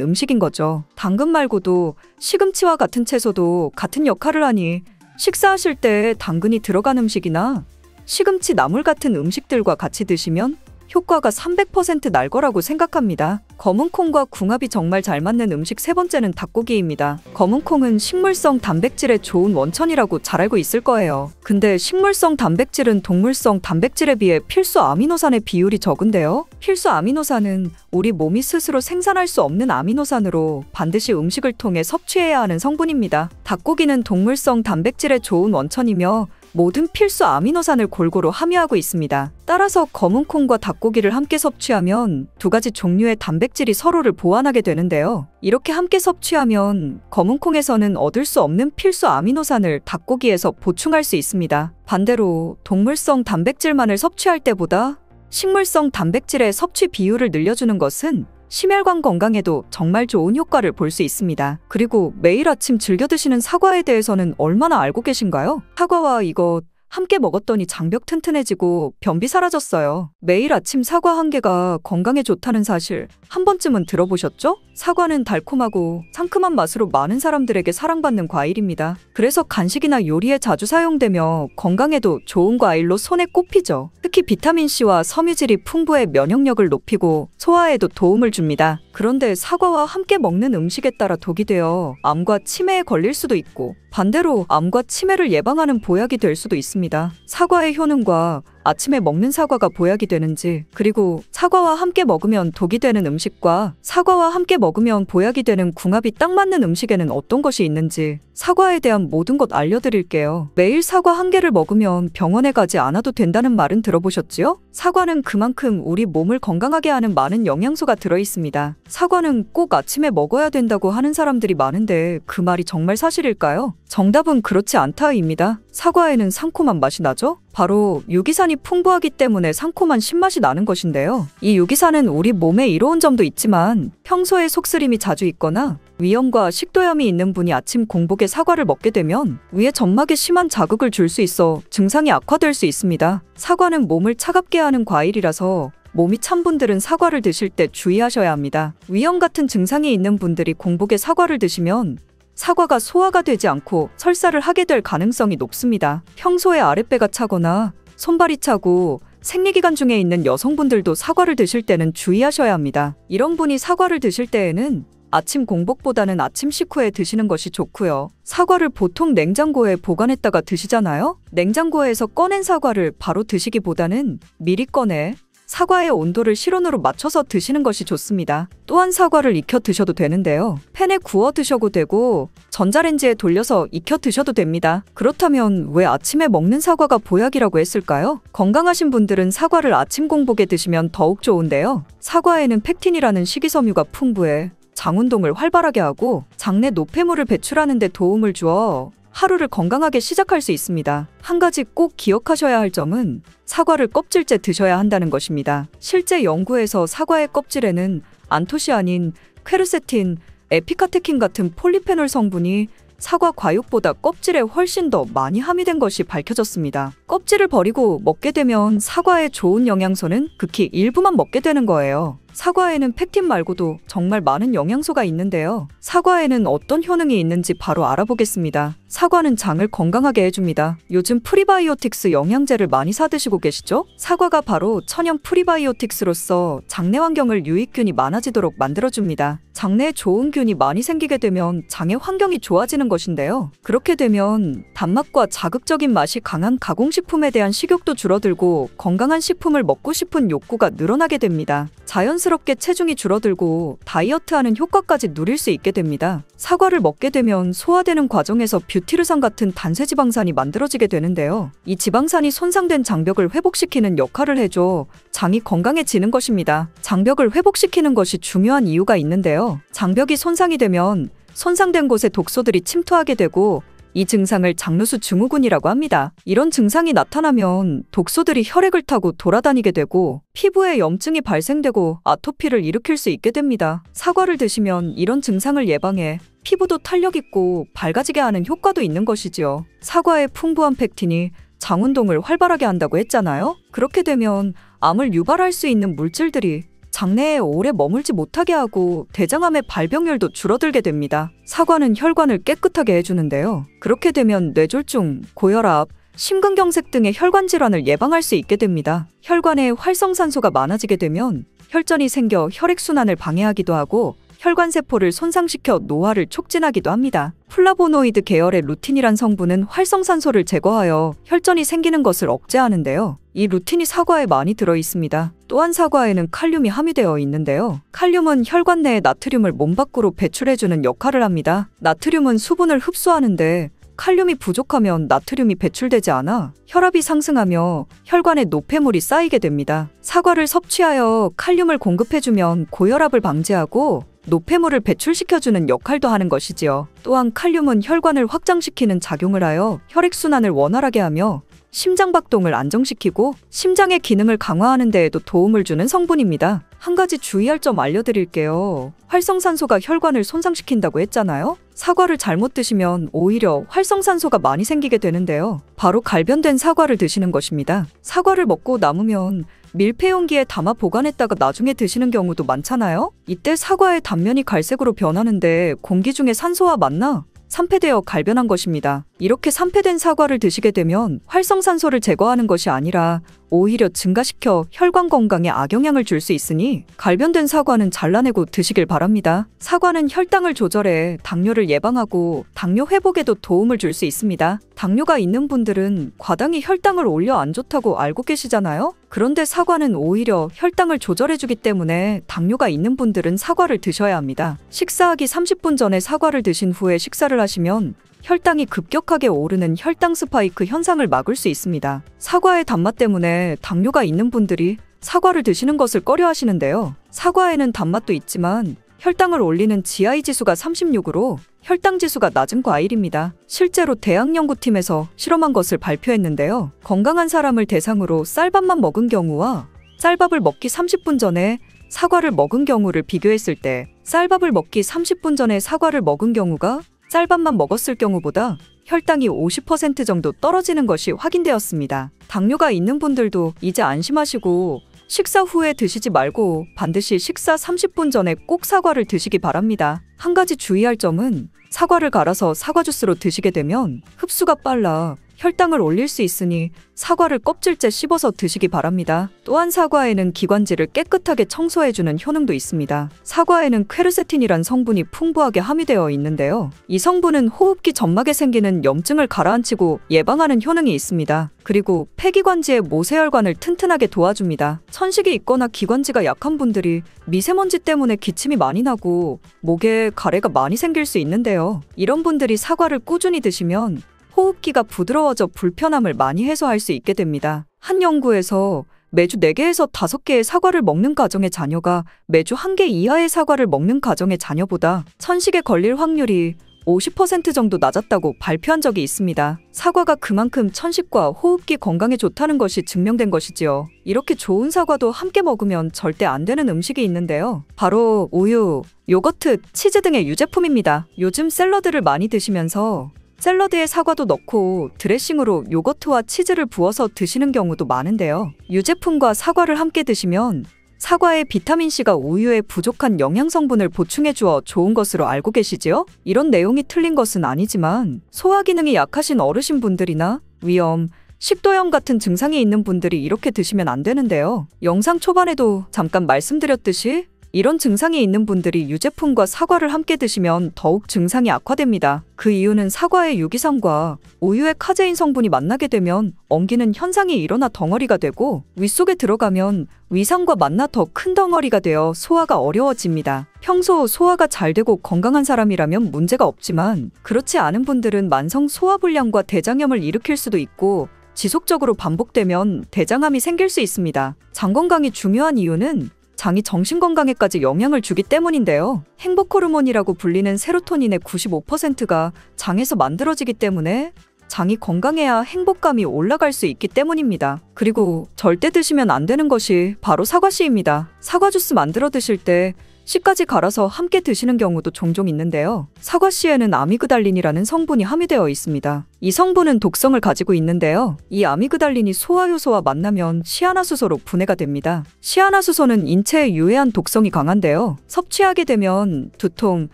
음식인 거죠. 당근 말고도 시금치와 같은 채소도 같은 역할을 하니 식사하실 때 당근이 들어간 음식이나 시금치 나물 같은 음식들과 같이 드시면 효과가 300% 날 거라고 생각합니다. 검은 콩과 궁합이 정말 잘 맞는 음식 세 번째는 닭고기입니다. 검은 콩은 식물성 단백질의 좋은 원천이라고 잘 알고 있을 거예요. 근데 식물성 단백질은 동물성 단백질에 비해 필수 아미노산의 비율이 적은데요. 필수 아미노산은 우리 몸이 스스로 생산할 수 없는 아미노산으로 반드시 음식을 통해 섭취해야 하는 성분입니다. 닭고기는 동물성 단백질의 좋은 원천이며 모든 필수 아미노산을 골고루 함유하고 있습니다. 따라서 검은 콩과 닭고기를 함께 섭취하면 두 가지 종류의 단백질이 서로를 보완하게 되는데요. 이렇게 함께 섭취하면 검은 콩에서는 얻을 수 없는 필수 아미노산을 닭고기에서 보충할 수 있습니다. 반대로 동물성 단백질만을 섭취할 때보다 식물성 단백질의 섭취 비율을 늘려주는 것은 심혈관 건강에도 정말 좋은 효과를 볼 수 있습니다. 그리고 매일 아침 즐겨 드시는 사과에 대해서는 얼마나 알고 계신가요? 사과와 이것 함께 먹었더니 장벽 튼튼해지고 변비 사라졌어요. 매일 아침 사과 한 개가 건강에 좋다는 사실 한 번쯤은 들어보셨죠? 사과는 달콤하고 상큼한 맛으로 많은 사람들에게 사랑받는 과일입니다. 그래서 간식이나 요리에 자주 사용되며 건강에도 좋은 과일로 손에 꼽히죠. 특히 비타민C와 섬유질이 풍부해 면역력을 높이고 소화에도 도움을 줍니다. 그런데 사과와 함께 먹는 음식에 따라 독이 되어 암과 치매에 걸릴 수도 있고 반대로 암과 치매를 예방하는 보약이 될 수도 있습니다. 사과의 효능과 아침에 먹는 사과가 보약이 되는지, 그리고 사과와 함께 먹으면 독이 되는 음식과 사과와 함께 먹으면 보약이 되는 궁합이 딱 맞는 음식에는 어떤 것이 있는지 사과에 대한 모든 것 알려드릴게요. 매일 사과 한 개를 먹으면 병원에 가지 않아도 된다는 말은 들어보셨지요? 사과는 그만큼 우리 몸을 건강하게 하는 많은 영양소가 들어있습니다. 사과는 꼭 아침에 먹어야 된다고 하는 사람들이 많은데 그 말이 정말 사실일까요? 정답은 그렇지 않다입니다. 사과에는 상콤한 맛이 나죠? 바로 유기산이 풍부하기 때문에 상콤한 신맛이 나는 것인데요. 이 유기산은 우리 몸에 이로운 점도 있지만 평소에 속쓰림이 자주 있거나 위염과 식도염이 있는 분이 아침 공복에 사과를 먹게 되면 위에 점막에 심한 자극을 줄 수 있어 증상이 악화될 수 있습니다. 사과는 몸을 차갑게 하는 과일이라서 몸이 찬 분들은 사과를 드실 때 주의하셔야 합니다. 위염 같은 증상이 있는 분들이 공복에 사과를 드시면 사과가 소화가 되지 않고 설사를 하게 될 가능성이 높습니다. 평소에 아랫배가 차거나 손발이 차고 생리기간 중에 있는 여성분들도 사과를 드실 때는 주의하셔야 합니다. 이런 분이 사과를 드실 때에는 아침 공복보다는 아침 식후에 드시는 것이 좋고요. 사과를 보통 냉장고에 보관했다가 드시잖아요? 냉장고에서 꺼낸 사과를 바로 드시기보다는 미리 꺼내 사과의 온도를 실온으로 맞춰서 드시는 것이 좋습니다. 또한 사과를 익혀 드셔도 되는데요. 팬에 구워 드셔도 되고 전자레인지에 돌려서 익혀 드셔도 됩니다. 그렇다면 왜 아침에 먹는 사과가 보약이라고 했을까요? 건강하신 분들은 사과를 아침 공복에 드시면 더욱 좋은데요. 사과에는 펙틴이라는 식이섬유가 풍부해 장 운동을 활발하게 하고 장내 노폐물을 배출하는 데 도움을 주어 하루를 건강하게 시작할 수 있습니다. 한 가지 꼭 기억하셔야 할 점은 사과를 껍질째 드셔야 한다는 것입니다. 실제 연구에서 사과의 껍질에는 안토시아닌, 퀘르세틴, 에피카테킨 같은 폴리페놀 성분이 사과 과육보다 껍질에 훨씬 더 많이 함유된 것이 밝혀졌습니다. 껍질을 버리고 먹게 되면 사과의 좋은 영양소는 극히 일부만 먹게 되는 거예요. 사과에는 펙틴 말고도 정말 많은 영양소가 있는데요. 사과에는 어떤 효능이 있는지 바로 알아보겠습니다. 사과는 장을 건강하게 해줍니다. 요즘 프리바이오틱스 영양제를 많이 사드시고 계시죠? 사과가 바로 천연 프리바이오틱스로서 장내 환경을 유익균이 많아지도록 만들어줍니다. 장내에 좋은 균이 많이 생기게 되면 장의 환경이 좋아지는 것인데요. 그렇게 되면 단맛과 자극적인 맛이 강한 가공식품에 대한 식욕도 줄어들고 건강한 식품을 먹고 싶은 욕구가 늘어나게 됩니다. 자연스럽게 체중이 줄어들고 다이어트하는 효과까지 누릴 수 있게 됩니다. 사과를 먹게 되면 소화되는 과정에서 뷰티르산 같은 단세지방산이 만들어지게 되는데요. 이 지방산이 손상된 장벽을 회복시키는 역할을 해줘 장이 건강해지는 것입니다. 장벽을 회복시키는 것이 중요한 이유가 있는데요. 장벽이 손상이 되면 손상된 곳에 독소들이 침투하게 되고 이 증상을 장누수 증후군이라고 합니다. 이런 증상이 나타나면 독소들이 혈액을 타고 돌아다니게 되고 피부에 염증이 발생되고 아토피를 일으킬 수 있게 됩니다. 사과를 드시면 이런 증상을 예방해 피부도 탄력 있고 밝아지게 하는 효과도 있는 것이지요. 사과의 풍부한 펙틴이 장 운동을 활발하게 한다고 했잖아요. 그렇게 되면 암을 유발할 수 있는 물질들이 장내에 오래 머물지 못하게 하고 대장암의 발병률도 줄어들게 됩니다. 사과는 혈관을 깨끗하게 해주는데요. 그렇게 되면 뇌졸중, 고혈압, 심근경색 등의 혈관 질환을 예방할 수 있게 됩니다. 혈관에 활성산소가 많아지게 되면 혈전이 생겨 혈액순환을 방해하기도 하고 혈관세포를 손상시켜 노화를 촉진하기도 합니다. 플라보노이드 계열의 루틴이란 성분은 활성산소를 제거하여 혈전이 생기는 것을 억제하는데요. 이 루틴이 사과에 많이 들어있습니다. 또한 사과에는 칼륨이 함유되어 있는데요. 칼륨은 혈관 내의 나트륨을 몸 밖으로 배출해주는 역할을 합니다. 나트륨은 수분을 흡수하는데 칼륨이 부족하면 나트륨이 배출되지 않아 혈압이 상승하며 혈관에 노폐물이 쌓이게 됩니다. 사과를 섭취하여 칼륨을 공급해주면 고혈압을 방지하고 노폐물을 배출시켜주는 역할도 하는 것이지요. 또한 칼륨은 혈관을 확장시키는 작용을 하여 혈액순환을 원활하게 하며 심장박동을 안정시키고 심장의 기능을 강화하는 데에도 도움을 주는 성분입니다. 한 가지 주의할 점 알려드릴게요. 활성산소가 혈관을 손상시킨다고 했잖아요. 사과를 잘못 드시면 오히려 활성산소가 많이 생기게 되는데요. 바로 갈변된 사과를 드시는 것입니다. 사과를 먹고 남으면 밀폐용기에 담아 보관했다가 나중에 드시는 경우도 많잖아요. 이때 사과의 단면이 갈색으로 변하는데 공기 중에 산소와 만나 산패되어 갈변한 것입니다. 이렇게 산패된 사과를 드시게 되면 활성산소를 제거하는 것이 아니라 오히려 증가시켜 혈관 건강에 악영향을 줄 수 있으니 갈변된 사과는 잘라내고 드시길 바랍니다. 사과는 혈당을 조절해 당뇨를 예방하고 당뇨 회복에도 도움을 줄 수 있습니다. 당뇨가 있는 분들은 과당이 혈당을 올려 안 좋다고 알고 계시잖아요? 그런데 사과는 오히려 혈당을 조절해주기 때문에 당뇨가 있는 분들은 사과를 드셔야 합니다. 식사하기 30분 전에 사과를 드신 후에 식사를 하시면 혈당이 급격하게 오르는 혈당 스파이크 현상을 막을 수 있습니다. 사과의 단맛 때문에 당뇨가 있는 분들이 사과를 드시는 것을 꺼려 하시는데요. 사과에는 단맛도 있지만 혈당을 올리는 GI 지수가 36으로 혈당 지수가 낮은 과일입니다. 실제로 대학연구팀에서 실험한 것을 발표했는데요. 건강한 사람을 대상으로 쌀밥만 먹은 경우와 쌀밥을 먹기 30분 전에 사과를 먹은 경우를 비교했을 때 쌀밥을 먹기 30분 전에 사과를 먹은 경우가 쌀밥만 먹었을 경우보다 혈당이 50% 정도 떨어지는 것이 확인되었습니다. 당뇨가 있는 분들도 이제 안심하시고 식사 후에 드시지 말고 반드시 식사 30분 전에 꼭 사과를 드시기 바랍니다. 한 가지 주의할 점은 사과를 갈아서 사과 주스로 드시게 되면 흡수가 빨라 혈당을 올릴 수 있으니 사과를 껍질째 씹어서 드시기 바랍니다. 또한 사과에는 기관지를 깨끗하게 청소해주는 효능도 있습니다. 사과에는 퀘르세틴이란 성분이 풍부하게 함유되어 있는데요. 이 성분은 호흡기 점막에 생기는 염증을 가라앉히고 예방하는 효능이 있습니다. 그리고 폐기관지의 모세혈관을 튼튼하게 도와줍니다. 천식이 있거나 기관지가 약한 분들이 미세먼지 때문에 기침이 많이 나고 목에 가래가 많이 생길 수 있는데요. 이런 분들이 사과를 꾸준히 드시면 호흡기가 부드러워져 불편함을 많이 해소할 수 있게 됩니다. 한 연구에서 매주 4개에서 5개의 사과를 먹는 가정의 자녀가 매주 1개 이하의 사과를 먹는 가정의 자녀보다 천식에 걸릴 확률이 50% 정도 낮았다고 발표한 적이 있습니다. 사과가 그만큼 천식과 호흡기 건강에 좋다는 것이 증명된 것이지요. 이렇게 좋은 사과도 함께 먹으면 절대 안 되는 음식이 있는데요. 바로 우유, 요거트, 치즈 등의 유제품입니다. 요즘 샐러드를 많이 드시면서 샐러드에 사과도 넣고 드레싱으로 요거트와 치즈를 부어서 드시는 경우도 많은데요. 유제품과 사과를 함께 드시면 사과의 비타민C가 우유에 부족한 영양성분을 보충해 주어 좋은 것으로 알고 계시지요? 이런 내용이 틀린 것은 아니지만 소화 기능이 약하신 어르신분들이나 위염, 식도염 같은 증상이 있는 분들이 이렇게 드시면 안 되는데요. 영상 초반에도 잠깐 말씀드렸듯이 이런 증상이 있는 분들이 유제품과 사과를 함께 드시면 더욱 증상이 악화됩니다. 그 이유는 사과의 유기산과 우유의 카제인 성분이 만나게 되면 엉기는 현상이 일어나 덩어리가 되고 윗속에 들어가면 위산과 만나 더 큰 덩어리가 되어 소화가 어려워집니다. 평소 소화가 잘 되고 건강한 사람이라면 문제가 없지만 그렇지 않은 분들은 만성 소화불량과 대장염을 일으킬 수도 있고 지속적으로 반복되면 대장암이 생길 수 있습니다. 장 건강이 중요한 이유는 장이 정신건강에까지 영향을 주기 때문인데요. 행복 호르몬이라고 불리는 세로토닌의 95%가 장에서 만들어지기 때문에 장이 건강해야 행복감이 올라갈 수 있기 때문입니다. 그리고 절대 드시면 안 되는 것이 바로 사과씨입니다. 사과 주스 만들어 드실 때 씨까지 갈아서 함께 드시는 경우도 종종 있는데요. 사과씨에는 아미그달린이라는 성분이 함유되어 있습니다. 이 성분은 독성을 가지고 있는데요. 이 아미그달린이 소화효소와 만나면 시아나수소로 분해가 됩니다. 시아나수소는 인체에 유해한 독성이 강한데요. 섭취하게 되면 두통,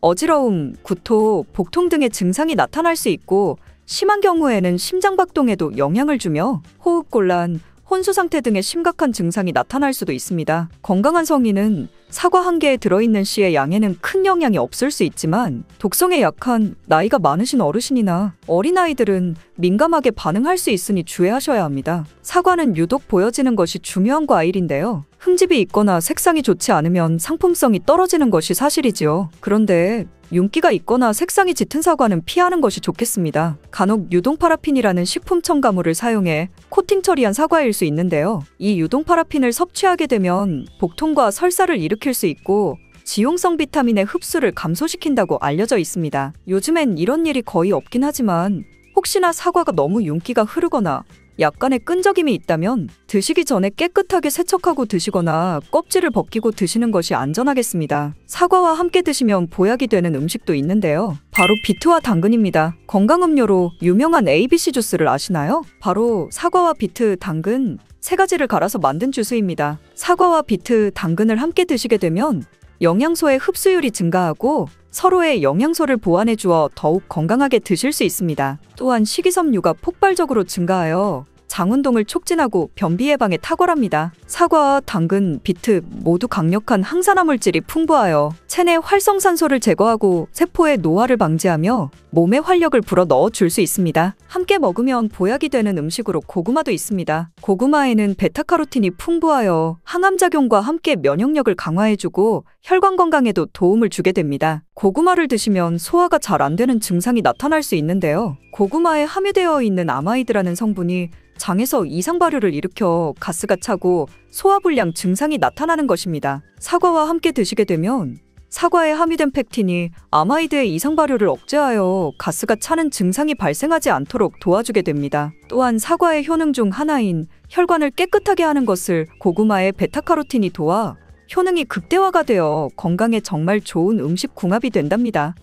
어지러움, 구토, 복통 등의 증상이 나타날 수 있고 심한 경우에는 심장박동에도 영향을 주며 호흡곤란, 혼수상태 등의 심각한 증상이 나타날 수도 있습니다. 건강한 성인은 사과 한 개에 들어있는 씨의 양에는 큰 영향이 없을 수 있지만 독성에 약한 나이가 많으신 어르신이나 어린아이들은 민감하게 반응할 수 있으니 주의하셔야 합니다. 사과는 유독 보여지는 것이 중요한 과일인데요. 흠집이 있거나 색상이 좋지 않으면 상품성이 떨어지는 것이 사실이지요. 그런데 윤기가 있거나 색상이 짙은 사과는 피하는 것이 좋겠습니다. 간혹 유동 파라핀이라는 식품 첨가물을 사용해 코팅 처리한 사과일 수 있는데요. 이 유동 파라핀을 섭취하게 되면 복통과 설사를 일으킬 수 있고 지용성 비타민의 흡수를 감소시킨다고 알려져 있습니다. 요즘엔 이런 일이 거의 없긴 하지만 혹시나 사과가 너무 윤기가 흐르거나 약간의 끈적임이 있다면 드시기 전에 깨끗하게 세척하고 드시거나 껍질을 벗기고 드시는 것이 안전하겠습니다. 사과와 함께 드시면 보약이 되는 음식도 있는데요. 바로 비트와 당근입니다. 건강음료로 유명한 ABC 주스를 아시나요? 바로 사과와 비트, 당근 세 가지를 갈아서 만든 주스입니다. 사과와 비트, 당근을 함께 드시게 되면 영양소의 흡수율이 증가하고 서로의 영양소를 보완해 주어 더욱 건강하게 드실 수 있습니다. 또한 식이섬유가 폭발적으로 증가하여 장운동을 촉진하고 변비 예방에 탁월합니다. 사과와 당근, 비트 모두 강력한 항산화 물질이 풍부하여 체내 활성산소를 제거하고 세포의 노화를 방지하며 몸에 활력을 불어 넣어 줄 수 있습니다. 함께 먹으면 보약이 되는 음식으로 고구마도 있습니다. 고구마에는 베타카로틴이 풍부하여 항암작용과 함께 면역력을 강화해주고 혈관 건강에도 도움을 주게 됩니다. 고구마를 드시면 소화가 잘 안 되는 증상이 나타날 수 있는데요. 고구마에 함유되어 있는 아마이드라는 성분이 장에서 이상 발효를 일으켜 가스가 차고 소화불량 증상이 나타나는 것입니다. 사과와 함께 드시게 되면 사과에 함유된 펙틴이 아마이드의 이상 발효를 억제하여 가스가 차는 증상이 발생하지 않도록 도와주게 됩니다. 또한 사과의 효능 중 하나인 혈관을 깨끗하게 하는 것을 고구마의 베타카로틴이 도와 효능이 극대화가 되어 건강에 정말 좋은 음식 궁합이 된답니다.